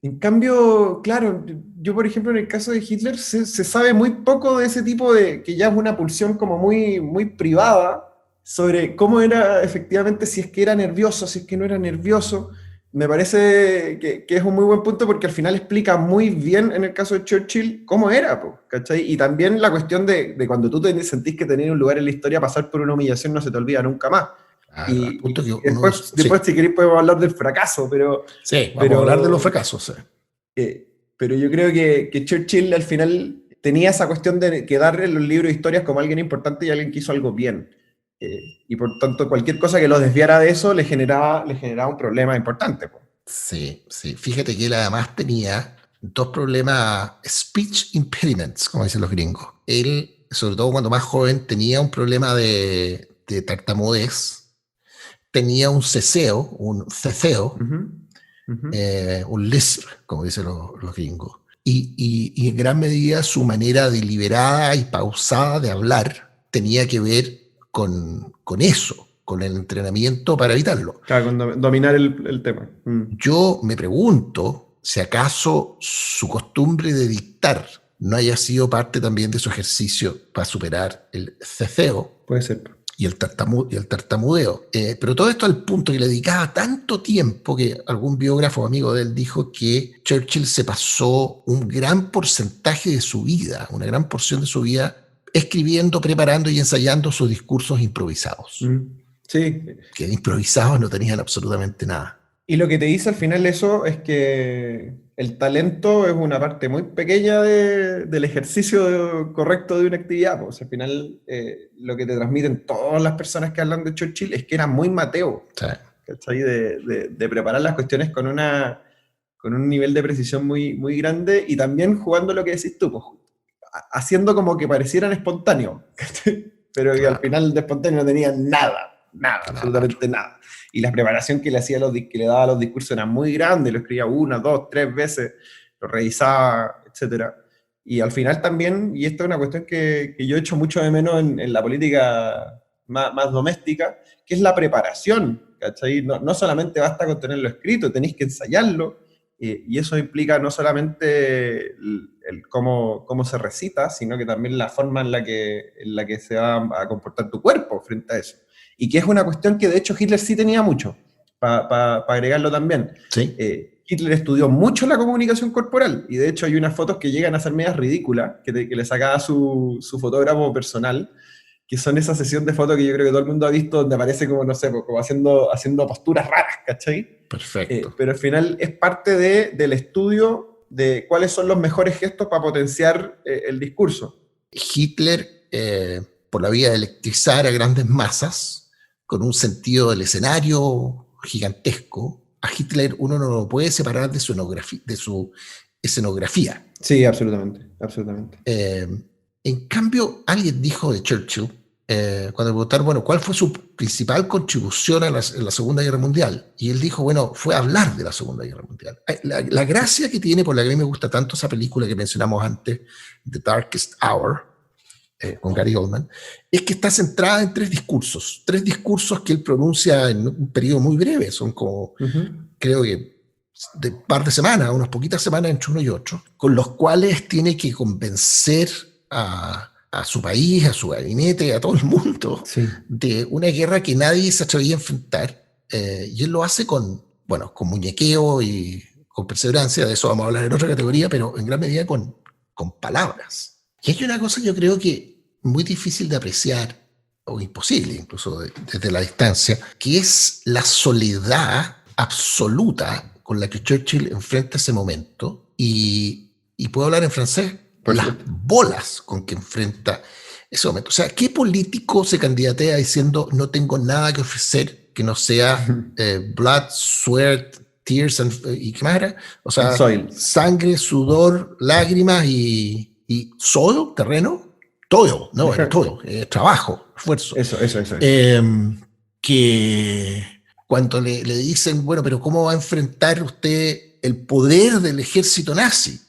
En cambio, claro, yo por ejemplo en el caso de Hitler se sabe muy poco de ese tipo que ya es una pulsión como muy privada, sobre cómo era efectivamente, si es que era nervioso, si es que no era nervioso. Me parece que es un muy buen punto porque al final explica muy bien en el caso de Churchill cómo era, ¿cachai? Y también la cuestión de cuando tú sentís que tenías un lugar en la historia, pasar por una humillación no se te olvida nunca más. Y después si queréis podemos hablar del fracaso, pero... Sí, vamos a hablar de los fracasos. Pero yo creo que Churchill al final tenía esa cuestión de quedar en los libros de historias como alguien importante y alguien que hizo algo bien. Y por tanto cualquier cosa que lo desviara de eso le generaba un problema importante. Sí. Fíjate que él además tenía dos problemas, speech impediments, como dicen los gringos. Él, sobre todo cuando más joven, tenía un problema de tartamudez, tenía un ceceo, un lisp, como dicen los gringos. Y en gran medida su manera deliberada y pausada de hablar tenía que ver con eso, con el entrenamiento para evitarlo. Claro, con dominar el tema. Yo me pregunto si acaso su costumbre de dictar no haya sido parte también de su ejercicio para superar el ceceo. Puede ser. Y el tartamudeo. Pero todo esto al punto que le dedicaba tanto tiempo que algún biógrafo amigo de él dijo que Churchill se pasó un gran porcentaje de su vida, una gran porción de su vida escribiendo, preparando y ensayando sus discursos improvisados. Sí. Que improvisados no tenían absolutamente nada. Y lo que te dice al final eso es que el talento es una parte muy pequeña del ejercicio correcto de una actividad. Pues al final lo que te transmiten todas las personas que hablan de Churchill es que era muy Mateo. Sí. ¿Cachai? De preparar las cuestiones con un nivel de precisión muy, muy grande y también jugando lo que decís tú, pues, haciendo como que parecieran espontáneos, ¿cachai? Pero que al final de espontáneo no tenían nada, absolutamente nada. Y la preparación que que le daba a los discursos era muy grande, lo escribía 1, 2, 3 veces, lo revisaba, etc. Y al final también, y esta es una cuestión que yo echo mucho de menos en la política más doméstica, que es la preparación, ¿cachai? No solamente basta con tenerlo escrito, tenéis que ensayarlo, y eso implica no solamente el cómo se recita, sino que también la forma en la que se va a comportar tu cuerpo frente a eso. Y que es una cuestión que de hecho Hitler sí tenía mucho, para agregarlo también. ¿Sí? Hitler estudió mucho la comunicación corporal, y de hecho hay unas fotos que llegan a ser medias ridículas, que le sacaba su fotógrafo personal, que son esa sesión de fotos que yo creo que todo el mundo ha visto, donde aparece como, no sé, como haciendo posturas raras, ¿cachai? Perfecto. Pero al final es parte del estudio de cuáles son los mejores gestos para potenciar el discurso. Hitler, por la vía de electrizar a grandes masas, con un sentido del escenario gigantesco, a Hitler uno no lo puede separar de su escenografía. Sí, absolutamente, absolutamente. En cambio, alguien dijo de Churchill, cuando le preguntaron, bueno, ¿cuál fue su principal contribución en la Segunda Guerra Mundial? Y él dijo, bueno, fue hablar de la Segunda Guerra Mundial. La gracia que tiene, por la que a mí me gusta tanto esa película que mencionamos antes, The Darkest Hour, con Gary Oldman, es que está centrada en tres discursos que él pronuncia en un periodo muy breve, son como, creo que de un par de semanas, unas poquitas semanas entre uno y otro, con los cuales tiene que convencer a su país, a su gabinete, a todo el mundo, sí, de una guerra que nadie se atrevía a enfrentar, y él lo hace con muñequeo y con perseverancia, de eso vamos a hablar en otra categoría, pero en gran medida con palabras. Y hay una cosa yo creo que muy difícil de apreciar, o imposible incluso desde la distancia, que es la soledad absoluta con la que Churchill enfrenta ese momento, y puedo hablar en francés, las bolas con que enfrenta ese momento. O sea, ¿qué político se candidatea diciendo no tengo nada que ofrecer que no sea blood, sweat, tears y qué más era? O sea, sangre, sudor, lágrimas y soil, terreno, todo, no, bueno, todo, trabajo, esfuerzo. Eso. Que cuando le dicen, bueno, pero ¿cómo va a enfrentar usted el poder del ejército nazi?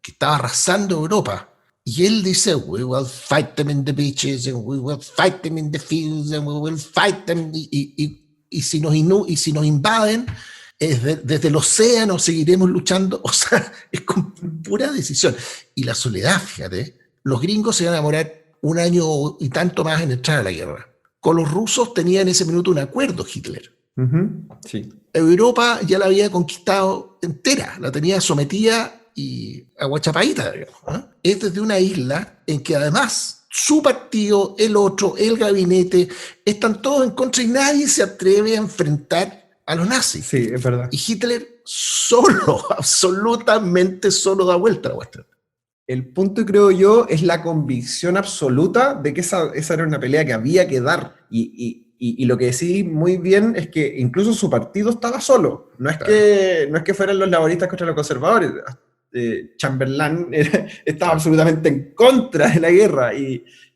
Que estaba arrasando Europa. Y él dice, we will fight them in the beaches, and we will fight them in the fields, and we will fight them, y si nos invaden, desde el océano seguiremos luchando. O sea, es con pura decisión. Y la soledad, fíjate, los gringos se iban a demorar un año y tanto más en entrar a la guerra. Con los rusos tenía en ese minuto un acuerdo Hitler. Sí. Europa ya la había conquistado entera, la tenía sometida y aguachapadita, digamos, ¿eh? Es desde una isla en que además su partido, el otro, el gabinete, están todos en contra y nadie se atreve a enfrentar a los nazis. Sí, es verdad. Y Hitler solo, absolutamente solo, da vuelta a la cuestión. El punto, creo yo, es la convicción absoluta de que esa era una pelea que había que dar. Y lo que decís muy bien es que incluso su partido estaba solo. No es que fueran los laboristas contra los conservadores. Chamberlain estaba absolutamente en contra de la guerra,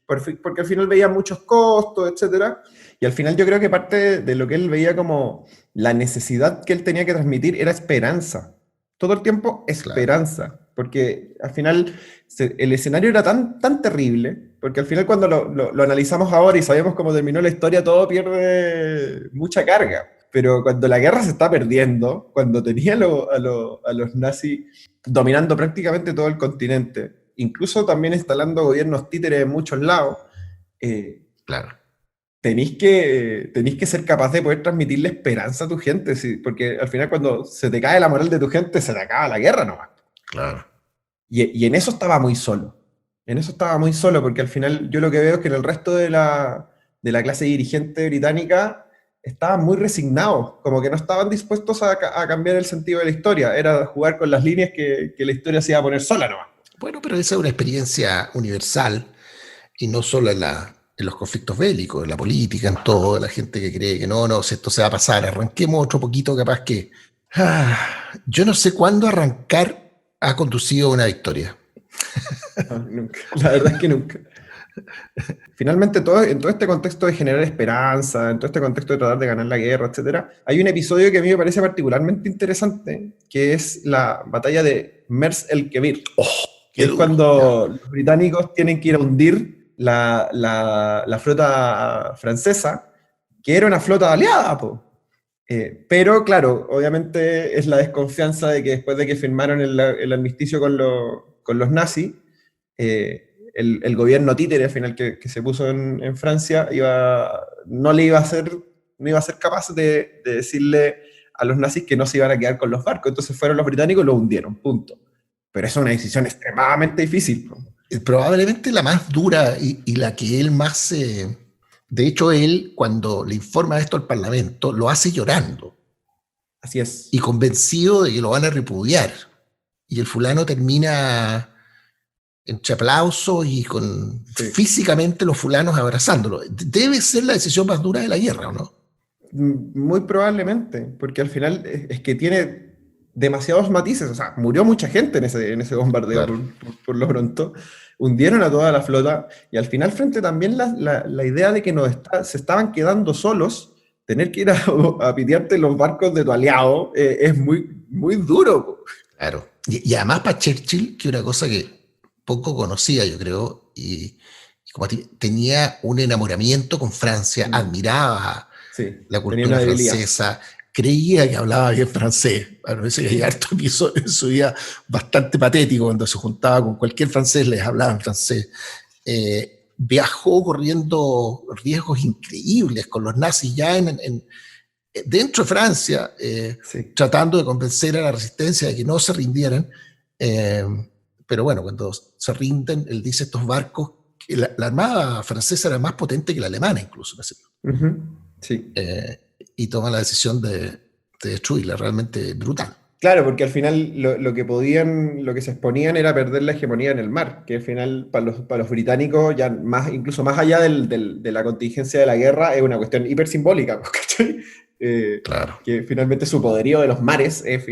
porque al final veía muchos costos, etc. Y al final yo creo que parte de lo que él veía como la necesidad que él tenía que transmitir era esperanza. Todo el tiempo esperanza. Claro. Porque al final el escenario era tan terrible, porque al final cuando lo analizamos ahora y sabemos cómo terminó la historia, todo pierde mucha carga. Pero cuando la guerra se está perdiendo, cuando tenía a los nazis dominando prácticamente todo el continente, incluso también instalando gobiernos títeres en muchos lados, claro, tenéis que ser capaz de poder transmitirle esperanza a tu gente, ¿sí? Porque al final cuando se te cae la moral de tu gente, se te acaba la guerra nomás. Claro. Y en eso estaba muy solo. En eso estaba muy solo, porque al final yo lo que veo es que en el resto de la clase dirigente británica estaban muy resignados, como que no estaban dispuestos a cambiar el sentido de la historia, era jugar con las líneas que la historia se iba a poner sola nomás. Bueno, pero esa es una experiencia universal y no solo en los conflictos bélicos, en la política, en todo, la gente que cree que no, si esto se va a pasar, arranquemos otro poquito, capaz que... yo no sé cuándo arrancar ha conducido a una victoria. No, nunca. La verdad es que nunca. Finalmente, en todo este contexto de generar esperanza, en todo este contexto de tratar de ganar la guerra, etcétera, hay un episodio que a mí me parece particularmente interesante, que es la batalla de Mers el Kebir, que es duro. cuando los británicos tienen que ir a hundir la flota francesa, que era una flota aliada, po. Pero claro, obviamente es la desconfianza de que después de que firmaron el armisticio con los nazis, el gobierno títere al final que se puso en Francia no iba a ser capaz de decirle a los nazis que no se iban a quedar con los barcos. Entonces fueron los británicos y lo hundieron, punto. Pero es una decisión extremadamente difícil. Probablemente la más dura y la que él más... de hecho, él, cuando le informa esto al Parlamento, lo hace llorando. Así es. Y convencido de que lo van a repudiar. Y el fulano termina entre aplausos y físicamente los fulanos abrazándolo. Debe ser la decisión más dura de la guerra, ¿o no? Muy probablemente, porque al final es que tiene demasiados matices. O sea, murió mucha gente en ese bombardeo, claro. por lo pronto. Hundieron a toda la flota y al final frente también la idea de que se estaban quedando solos, tener que ir a pitearte los barcos de tu aliado es muy, muy duro. Claro. Y además para Churchill, que una cosa que poco conocía, yo creo, y como tenía un enamoramiento con Francia, admiraba la cultura francesa, creía que hablaba bien francés. Bueno, eso que hay harto episodio en su vida bastante patético, cuando se juntaba con cualquier francés, les hablaba en francés. Viajó corriendo riesgos increíbles con los nazis ya dentro de Francia, tratando de convencer a la resistencia de que no se rindieran. Pero bueno, cuando se rinden, él dice estos barcos, que la armada francesa era más potente que la alemana incluso. Sí. Y toma la decisión de destruirla, realmente brutal. Claro, porque al final lo que se exponían era perder la hegemonía en el mar, que al final para los británicos, ya incluso más allá de la contingencia de la guerra, es una cuestión hiper simbólica, ¿cachai? Claro. Que finalmente su poderío de los mares es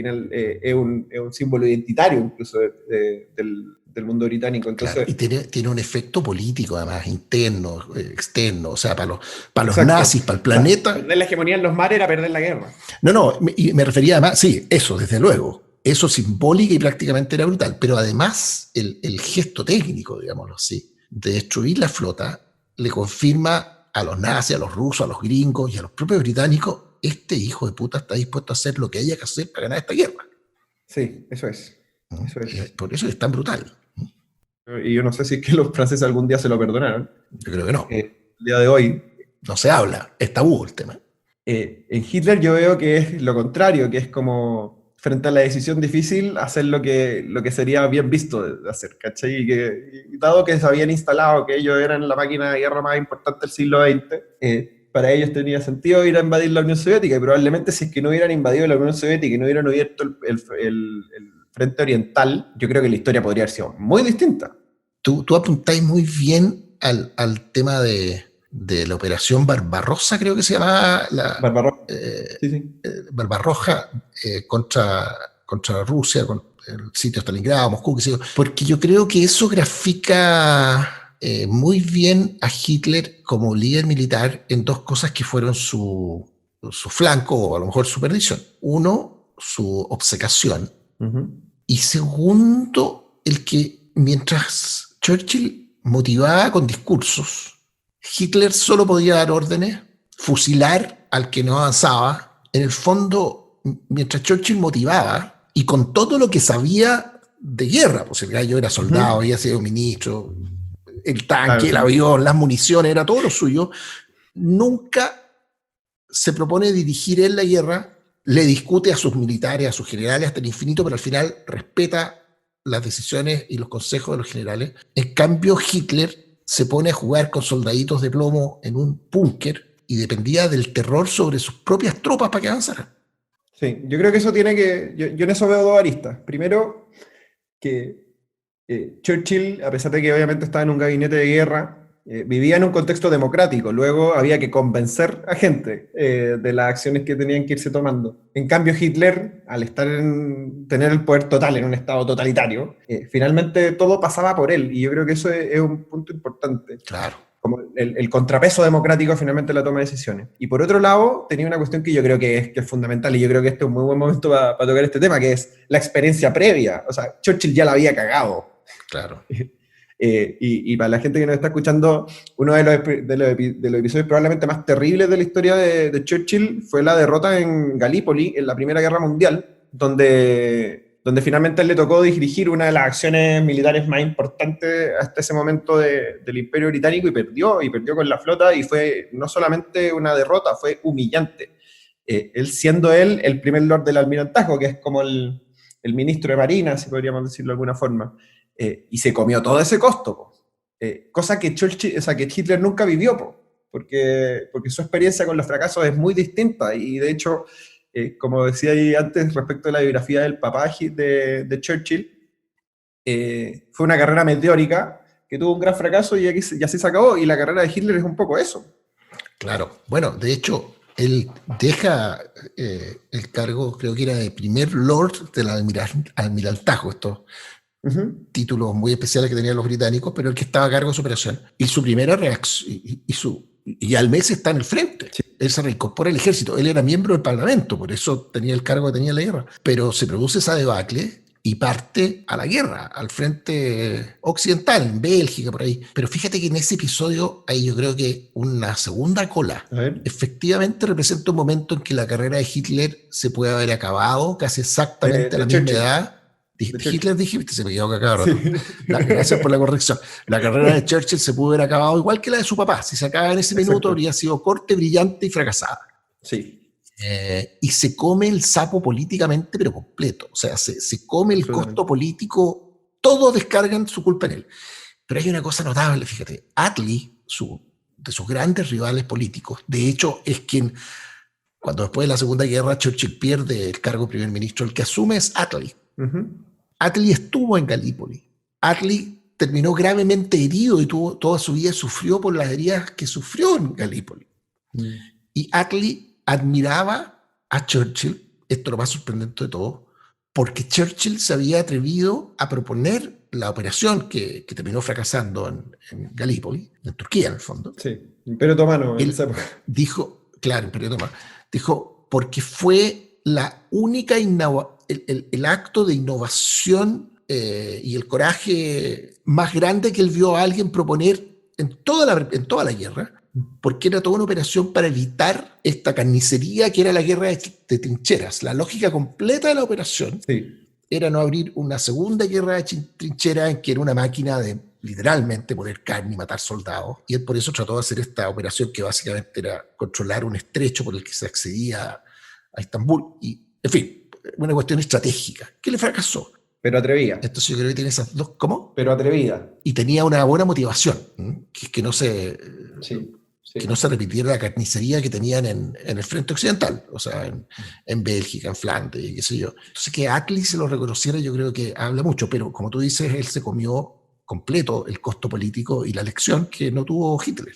un símbolo identitario incluso del mundo británico. Entonces, claro. Y tiene un efecto político además, interno, externo, o sea, para los nazis, para el planeta. Perder la hegemonía en los mares era perder la guerra. No, y me refería además, sí, eso, desde luego, eso simbólica y prácticamente era brutal, pero además el gesto técnico, digámoslo así, de destruir la flota, le confirma a los nazis, a los rusos, a los gringos y a los propios británicos, este hijo de puta está dispuesto a hacer lo que haya que hacer para ganar esta guerra. Sí, eso es. Por eso es tan brutal. Y yo no sé si es que los franceses algún día se lo perdonaron. Yo creo que no. El día de hoy. No se habla, es tabú el tema. En Hitler yo veo que es lo contrario, que es como frente a la decisión difícil hacer lo que sería bien visto de hacer, ¿cachai? Y dado que se habían instalado que ellos eran la máquina de guerra más importante del siglo XX, para ellos tenía sentido ir a invadir la Unión Soviética, y probablemente si es que no hubieran invadido la Unión Soviética y no hubieran abierto el frente oriental, yo creo que la historia podría haber sido muy distinta. Tú apuntáis muy bien al tema de la operación Barbarossa, creo que se llamaba. Barbarroja. Sí. Barbarroja contra Rusia, con el sitio Stalingrado, Moscú, qué sé yo. Porque yo creo que eso grafica muy bien a Hitler como líder militar en dos cosas que fueron su flanco o a lo mejor su perdición. Uno, su obcecación. Y segundo, el que mientras Churchill motivaba con discursos, Hitler solo podía dar órdenes, fusilar al que no avanzaba. En el fondo, mientras Churchill motivaba, y con todo lo que sabía de guerra, pues el gallo era soldado, había sido ministro, el tanque, el avión, las municiones, era todo lo suyo, nunca se propone dirigir él la guerra, le discute a sus militares, a sus generales hasta el infinito, pero al final respeta las decisiones y los consejos de los generales. En cambio, Hitler se pone a jugar con soldaditos de plomo en un búnker y dependía del terror sobre sus propias tropas para que avanzaran. Sí, yo creo que eso tiene que... Yo en eso veo dos aristas. Primero, que Churchill, a pesar de que obviamente estaba en un gabinete de guerra, vivía en un contexto democrático. Luego había que convencer a gente de las acciones que tenían que irse tomando. En cambio, Hitler, al tener el poder total en un estado totalitario, finalmente todo pasaba por él. Y yo creo que eso es un punto importante. Claro. Como el contrapeso democrático finalmente la toma de decisiones. Y por otro lado, tenía una cuestión que yo creo que es fundamental, y yo creo que este es un muy buen momento para tocar este tema, que es la experiencia previa. O sea, Churchill ya la había cagado. Claro. Y para la gente que nos está escuchando, uno de los episodios probablemente más terribles de la historia de Churchill fue la derrota en Galípoli en la Primera Guerra Mundial, donde finalmente le tocó dirigir una de las acciones militares más importantes hasta ese momento del Imperio Británico, y perdió con la flota, y fue no solamente una derrota, fue humillante. Él siendo el primer Lord del Almirantazgo, que es como el ministro de Marina, si podríamos decirlo de alguna forma. Y se comió todo ese costo, cosa que Hitler nunca vivió, porque su experiencia con los fracasos es muy distinta, y de hecho, como decía ahí antes respecto a la biografía del papá de Churchill, fue una carrera meteórica que tuvo un gran fracaso y así se acabó, y la carrera de Hitler es un poco eso. Claro, bueno, de hecho, él deja el cargo, creo que era de primer Lord del Almirantazgo, esto. Títulos muy especiales que tenían los británicos, pero el que estaba a cargo de su operación. Y su primera reacción, y al mes está en el frente. Sí. Él se reincorpora al ejército. Él era miembro del Parlamento, por eso tenía el cargo que tenía en la guerra. Pero se produce esa debacle y parte a la guerra, al frente occidental, en Bélgica, por ahí. Pero fíjate que en ese episodio, ahí yo creo que una segunda cola, efectivamente representa un momento en que la carrera de Hitler se puede haber acabado casi exactamente a la misma edad. Hitler dijiste, se me quedó acá. Sí. Gracias por la corrección. La carrera de Churchill se pudo haber acabado igual que la de su papá. Si se acaba en ese minuto, habría sido corta, brillante y fracasada. Sí. Y se come el sapo políticamente, pero completo. O sea, se come el costo político. Todos descargan su culpa en él. Pero hay una cosa notable, fíjate. Attlee, de sus grandes rivales políticos, de hecho, es quien, cuando después de la Segunda Guerra Churchill pierde el cargo de primer ministro, el que asume es Attlee. Attlee estuvo en Galípoli. Attlee terminó gravemente herido y toda su vida sufrió por las heridas que sufrió en Galípoli. Y Attlee admiraba a Churchill, esto lo más sorprendente de todo, porque Churchill se había atrevido a proponer la operación que terminó fracasando en Galípoli, en Turquía en el fondo. Sí, Imperio Otomano. Él dijo, claro, Imperio Otomano, dijo, porque fue la única el acto de innovación y el coraje más grande que él vio a alguien proponer en toda la guerra, porque era toda una operación para evitar esta carnicería que era la guerra de trincheras. La lógica completa de la operación era no abrir una segunda guerra de trincheras en que era una máquina de literalmente poner carne y matar soldados, y él por eso trató de hacer esta operación que básicamente era controlar un estrecho por el que se accedía a Estambul, y en fin, una cuestión estratégica, que le fracasó. Pero atrevida. Entonces yo creo que tiene esas dos, ¿cómo? Pero atrevida. Y tenía una buena motivación, que no se repitiera la carnicería que tenían en el frente occidental, o sea, en Bélgica, en Flandes, y qué sé yo. Entonces que Attlee se lo reconociera, yo creo que habla mucho, pero como tú dices, él se comió completo el costo político y la lección que no tuvo Hitler.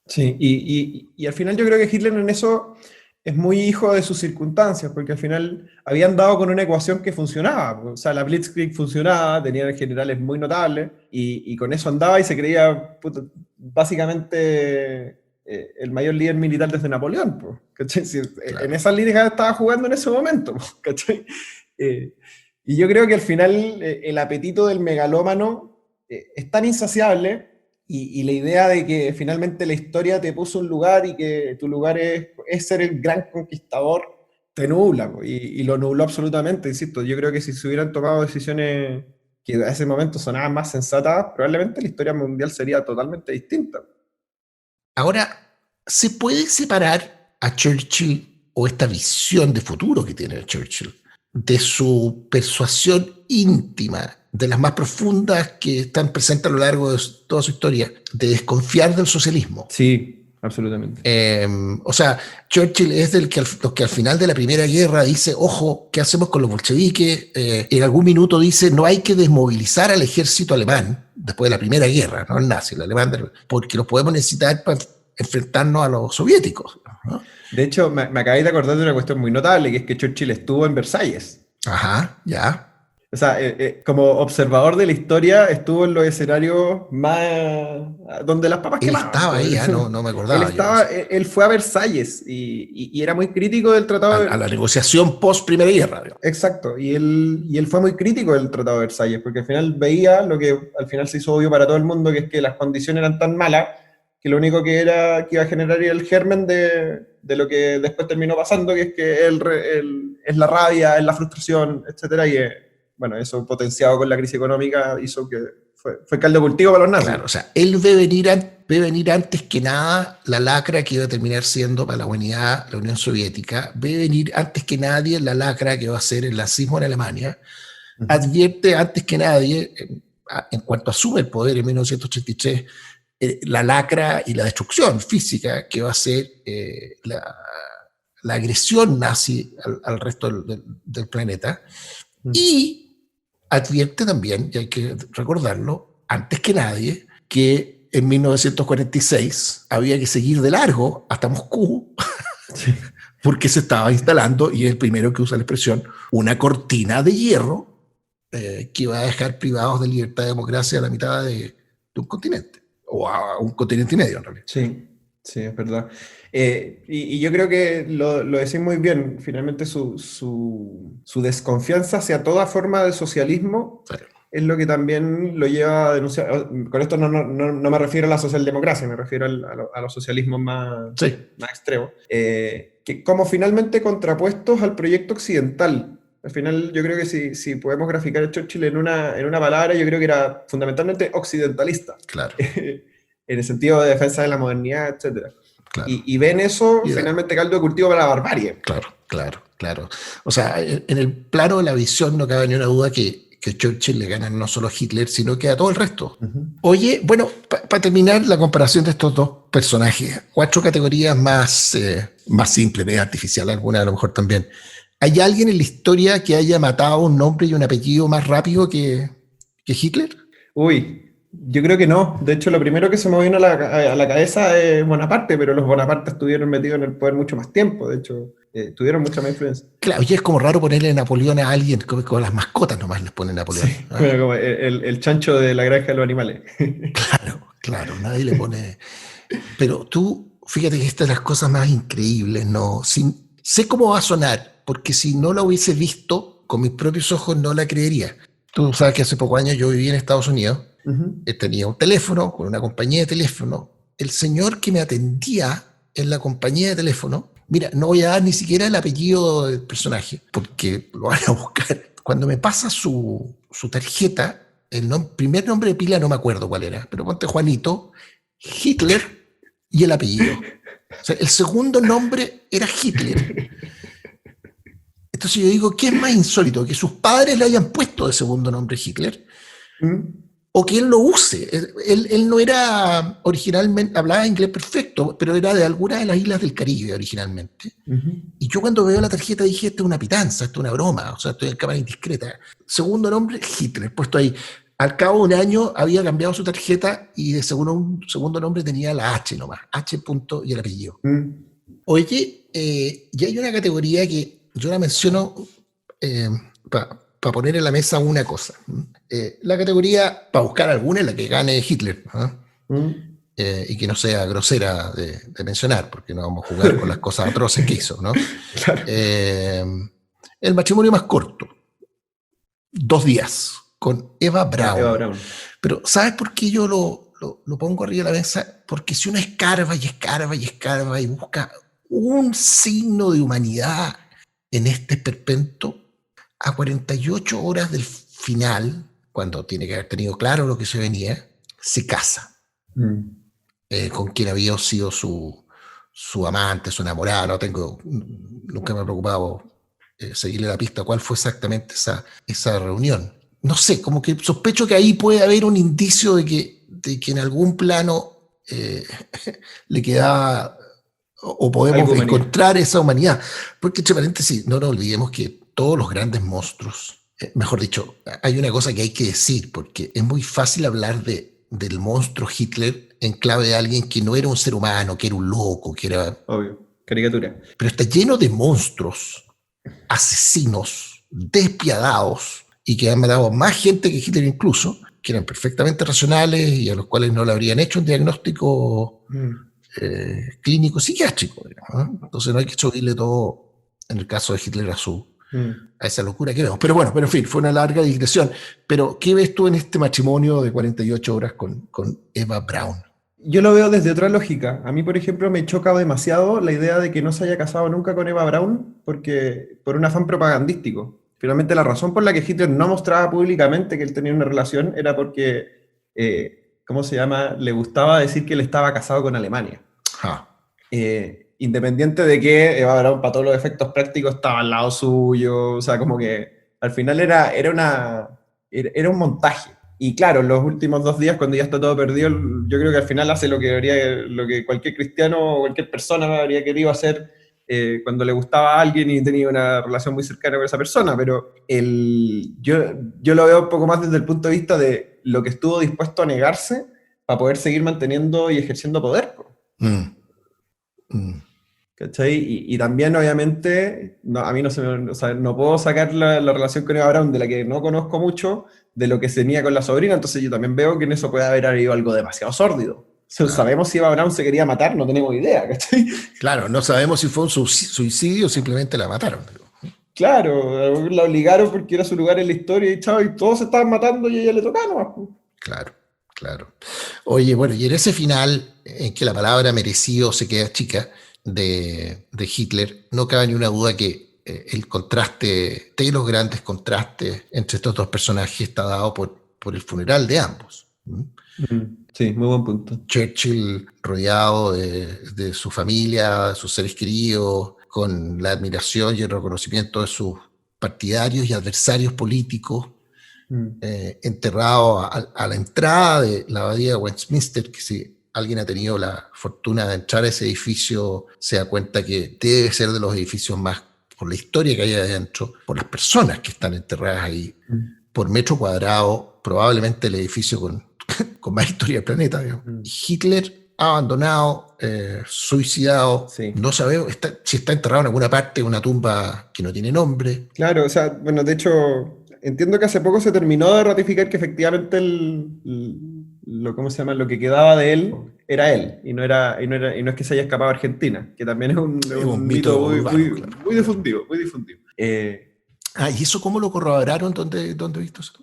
Sí, y al final yo creo que Hitler en eso es muy hijo de sus circunstancias, porque al final habían dado con una ecuación que funcionaba. O sea, la Blitzkrieg funcionaba, tenían generales muy notables, y con eso andaba y se creía básicamente el mayor líder militar desde Napoleón. ¿Cachai? Claro. En esas líneas estaba jugando en ese momento. ¿Cachai? Y yo creo que al final el apetito del megalómano es tan insaciable. Y la idea de que finalmente la historia te puso un lugar y que tu lugar es ser el gran conquistador, te nubla, y lo nubló absolutamente, insisto. Yo creo que si se hubieran tomado decisiones que a ese momento sonaban más sensatas, probablemente la historia mundial sería totalmente distinta. Ahora, ¿se puede separar a Churchill, o esta visión de futuro que tiene Churchill, de su persuasión íntima de las más profundas que están presentes a lo largo de toda su historia, de desconfiar del socialismo. Sí, absolutamente. O sea, Churchill es los que al final de la Primera Guerra dice, ojo, ¿qué hacemos con los bolcheviques? En algún minuto dice, no hay que desmovilizar al ejército alemán después de la Primera Guerra, no el nazi, el alemán, porque los podemos necesitar para enfrentarnos a los soviéticos, ¿no? De hecho, me acabé de acordar de una cuestión muy notable, que es que Churchill estuvo en Versalles. Ajá, ya. O sea, como observador de la historia, estuvo en los escenarios más donde las papas Él quemaban. estaba ahí, no me acordaba. Él fue a Versalles y era muy crítico del tratado a la negociación post Primera Guerra. Digamos. Exacto, y él fue muy crítico del tratado de Versalles, porque al final veía lo que al final se hizo obvio para todo el mundo, que es que las condiciones eran tan malas que lo único que iba a generar era el germen de lo que después terminó pasando, que es que es la rabia, es la frustración, etcétera, y bueno, eso potenciado con la crisis económica hizo que fue caldo de cultivo para los nazis. Claro, o sea, él ve venir antes que nada la lacra que iba a terminar siendo para la humanidad la Unión Soviética, ve venir antes que nadie la lacra que va a ser el nazismo en Alemania, advierte antes que nadie, en cuanto asume el poder en 1983, la lacra y la destrucción física que va a ser la agresión nazi al resto del planeta, y advierte también, y hay que recordarlo, antes que nadie, que en 1946 había que seguir de largo hasta Moscú, sí, porque se estaba instalando, y es el primero que usa la expresión, una cortina de hierro que iba a dejar privados de libertad y democracia a la mitad de un continente, o a un continente y medio en realidad. Sí, sí, es verdad. Y yo creo que lo decís muy bien, finalmente su desconfianza hacia toda forma de socialismo, sí, es lo que también lo lleva a denunciar. Con esto no me refiero a la socialdemocracia, me refiero a los socialismos más, sí, más extremos, que como finalmente contrapuestos al proyecto occidental. Al final yo creo que si podemos graficar a Churchill en una palabra, yo creo que era fundamentalmente occidentalista. Claro. En el sentido de defensa de la modernidad, etc. Claro. Y ven eso finalmente caldo de cultivo para la barbarie. Claro. O sea, en el plano de la visión no cabe ni una duda que Churchill le gana no solo a Hitler, sino que a todo el resto. Oye, bueno, para terminar la comparación de estos dos personajes, 4 categorías más simples, medio artificial, alguna a lo mejor también. ¿Hay alguien en la historia que haya matado un nombre y un apellido más rápido que Hitler? Uy, yo creo que no. De hecho, lo primero que se me vino a la cabeza es Bonaparte, pero los Bonapartes estuvieron metidos en el poder mucho más tiempo. De hecho, tuvieron mucha más influencia. Claro, y es como raro ponerle Napoleón a alguien, como las mascotas nomás les ponen Napoleón. Sí, bueno, como el chancho de la granja de los animales. Claro, nadie le pone... Pero tú, fíjate que esta es de las cosas más increíbles, ¿no? Sé cómo va a sonar, porque si no la hubiese visto con mis propios ojos no la creería. Tú sabes que hace pocos años yo viví en Estados Unidos, tenía un teléfono con una compañía de teléfono. El señor que me atendía en la compañía de teléfono, mira, no voy a dar ni siquiera el apellido del personaje, porque lo van a buscar. Cuando me pasa su tarjeta, primer nombre de pila no me acuerdo cuál era, pero ponte Juanito, Hitler y el apellido. O sea, el segundo nombre era Hitler. Entonces yo digo, ¿qué es más insólito? ¿Que sus padres le hayan puesto de segundo nombre Hitler? ¿O que él lo use? Él no era originalmente, hablaba inglés perfecto, pero era de alguna de las islas del Caribe originalmente. Y yo cuando veo la tarjeta dije, esto es una pitanza, esto es una broma, o sea, estoy en cámara indiscreta. Segundo nombre, Hitler, puesto ahí. Al cabo de un año había cambiado su tarjeta y de segundo nombre tenía la H nomás, H. punto y el apellido. Oye, ya hay una categoría que yo la menciono para poner en la mesa una cosa. La categoría, para buscar alguna en la que gane Hitler, y que no sea grosera de mencionar, porque no vamos a jugar con las cosas atroces que hizo, ¿no? Claro. El matrimonio más corto, 2 días, con Eva Braun. Pero ¿sabes por qué yo lo pongo arriba de la mesa? Porque si uno escarba y busca un signo de humanidad en este esperpento, a 48 horas del final, cuando tiene que haber tenido claro lo que se venía, se casa con quien había sido su amante, su enamorada. Nunca me ha preocupado seguirle la pista cuál fue exactamente esa reunión. no sé, como que sospecho que ahí puede haber un indicio de que en algún plano le quedaba o podemos encontrar esa humanidad. Porque, entre paréntesis, no nos olvidemos que todos los grandes monstruos, mejor dicho, hay una cosa que hay que decir, porque es muy fácil hablar del monstruo Hitler en clave de alguien que no era un ser humano, que era un loco, que era... Obvio, caricatura. Pero está lleno de monstruos, asesinos, despiadados, y que han matado más gente que Hitler incluso, que eran perfectamente racionales y a los cuales no le habrían hecho un diagnóstico clínico psiquiátrico, digamos, ¿no? Entonces no hay que subirle todo, en el caso de Hitler, a esa locura que vemos. Pero bueno, en fin, fue una larga digresión. Pero, ¿qué ves tú en este matrimonio de 48 horas con Eva Braun? Yo lo veo desde otra lógica. A mí, por ejemplo, me choca demasiado la idea de que no se haya casado nunca con Eva Braun por un afán propagandístico. Finalmente, la razón por la que Hitler no mostraba públicamente que él tenía una relación era porque, ¿cómo se llama? Le gustaba decir que él estaba casado con Alemania. Independiente de que Eva Braun, para todos los efectos prácticos, estaba al lado suyo. O sea, como que al final era un montaje. Y claro, los últimos 2 días, cuando ya está todo perdido, yo creo que al final hace lo que cualquier cristiano o cualquier persona habría querido hacer cuando le gustaba a alguien y tenía una relación muy cercana con esa persona. Pero yo lo veo un poco más desde el punto de vista de lo que estuvo dispuesto a negarse para poder seguir manteniendo y ejerciendo poder. ¿Cachai? Y también, obviamente, a mí no puedo sacar la relación con Eva Braun, de la que no conozco mucho, de lo que se tenía con la sobrina, entonces yo también veo que en eso puede haber habido algo demasiado sórdido. Claro. ¿Sabemos si Eva Braun se quería matar? No tenemos idea, ¿cachai? Claro, no sabemos si fue un suicidio o simplemente la mataron. Claro, la obligaron porque era su lugar en la historia y chao, y todos se estaban matando y a ella le tocaba nomás. Claro. Oye, bueno, y en ese final, en que la palabra merecido se queda chica, de Hitler, no cabe ni una duda que el contraste, de los grandes contrastes entre estos dos personajes está dado por el funeral de ambos. Sí, muy buen punto. Churchill rodeado de su familia, de sus seres queridos, con la admiración y el reconocimiento de sus partidarios y adversarios políticos, enterrado a la entrada de la abadía de Westminster, que si alguien ha tenido la fortuna de entrar a ese edificio, se da cuenta que debe ser de los edificios más, por la historia que hay adentro, por las personas que están enterradas ahí, por metro cuadrado, probablemente el edificio con más historia del planeta. Hitler abandonado, suicidado, sí. No sabemos si está enterrado en alguna parte, en una tumba que no tiene nombre. Claro, o sea, bueno, de hecho, entiendo que hace poco se terminó de ratificar que efectivamente lo que quedaba de él era él, y no es que se haya escapado a Argentina, que también es un mito muy difundido. ¿Y eso cómo lo corroboraron? ¿Dónde viste eso?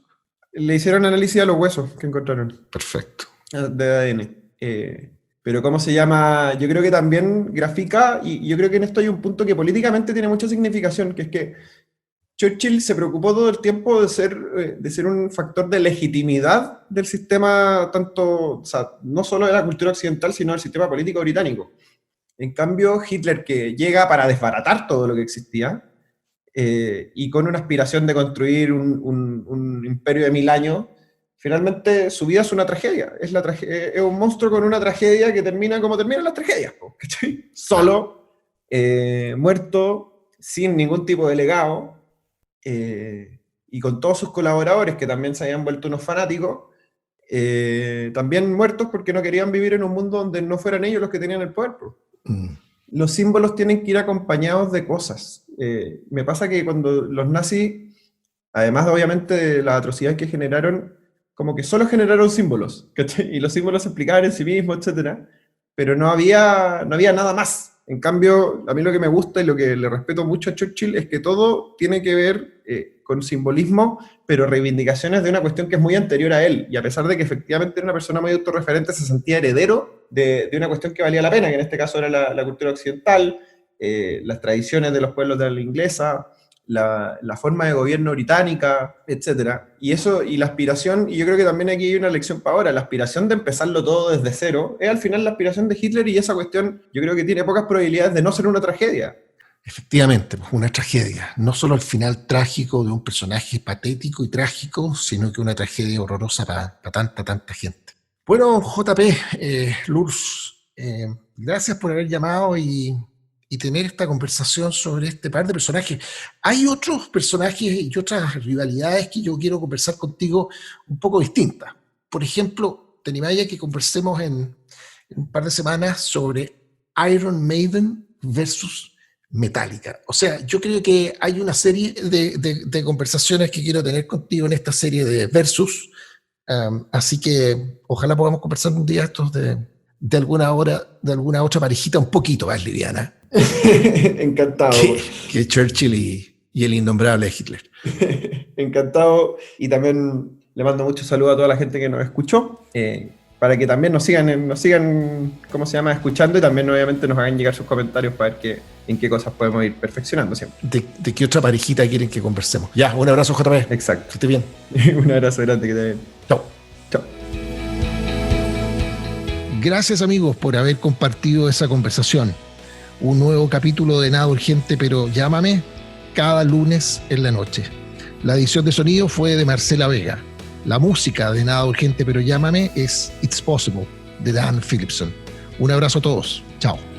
Le hicieron análisis a los huesos que encontraron. Perfecto. De ADN. Pero ¿cómo se llama? Yo creo que también grafica, y yo creo que en esto hay un punto que políticamente tiene mucha significación, que es que Churchill se preocupó todo el tiempo de ser un factor de legitimidad del sistema, o sea, no solo de la cultura occidental, sino del sistema político británico. En cambio, Hitler, que llega para desbaratar todo lo que existía, y con una aspiración de construir un imperio de 1000 años, finalmente su vida es una tragedia. Es un monstruo con una tragedia que termina como terminan las tragedias, ¿cachai? Solo, muerto, sin ningún tipo de legado, y con todos sus colaboradores que también se habían vuelto unos fanáticos, también muertos porque no querían vivir en un mundo donde no fueran ellos los que tenían el poder. Los símbolos tienen que ir acompañados de cosas. Me pasa que cuando los nazis, además de obviamente de las atrocidades que generaron, como que solo generaron símbolos, ¿cachai? Y los símbolos se explicaban en sí mismos, etc. Pero no había nada más. En cambio, a mí lo que me gusta y lo que le respeto mucho a Churchill es que todo tiene que ver con simbolismo, pero reivindicaciones de una cuestión que es muy anterior a él. Y a pesar de que efectivamente era una persona muy autorreferente, se sentía heredero de una cuestión que valía la pena, que en este caso era la cultura occidental, las tradiciones de los pueblos de habla inglesa, la forma de gobierno británica, etc. Y eso, y la aspiración, y yo creo que también aquí hay una lección para ahora, la aspiración de empezarlo todo desde cero, es al final la aspiración de Hitler, y esa cuestión yo creo que tiene pocas probabilidades de no ser una tragedia. Efectivamente, pues una tragedia. No solo el final trágico de un personaje patético y trágico, sino que una tragedia horrorosa para tanta gente. Bueno, JP, Lurs, gracias por haber llamado y tener esta conversación sobre este par de personajes. Hay otros personajes y otras rivalidades que yo quiero conversar contigo un poco distintas. Por ejemplo, te animaría que conversemos en un par de semanas sobre Iron Maiden versus Metallica. O sea, yo creo que hay una serie de conversaciones que quiero tener contigo en esta serie de versus. Así que ojalá podamos conversar un día estos de alguna otra parejita un poquito más liviana. Encantado. Que Churchill y el innombrable Hitler. Encantado. Y también le mando muchos saludos a toda la gente que nos escuchó. Para que también nos sigan, ¿cómo se llama?, escuchando, y también obviamente nos hagan llegar sus comentarios para ver en qué cosas podemos ir perfeccionando siempre. ¿De qué otra parejita quieren que conversemos? Ya, un abrazo, JP. Exacto. Que esté bien. Un abrazo grande, que te bien. Chao. Chao. Gracias, amigos, por haber compartido esa conversación. Un nuevo capítulo de Nada Urgente, pero llámame, cada lunes en la noche. La edición de sonido fue de Marcela Vega. La música de Nada Urgente, pero llámame es It's Possible, de Dan Philipson. Un abrazo a todos. Chao.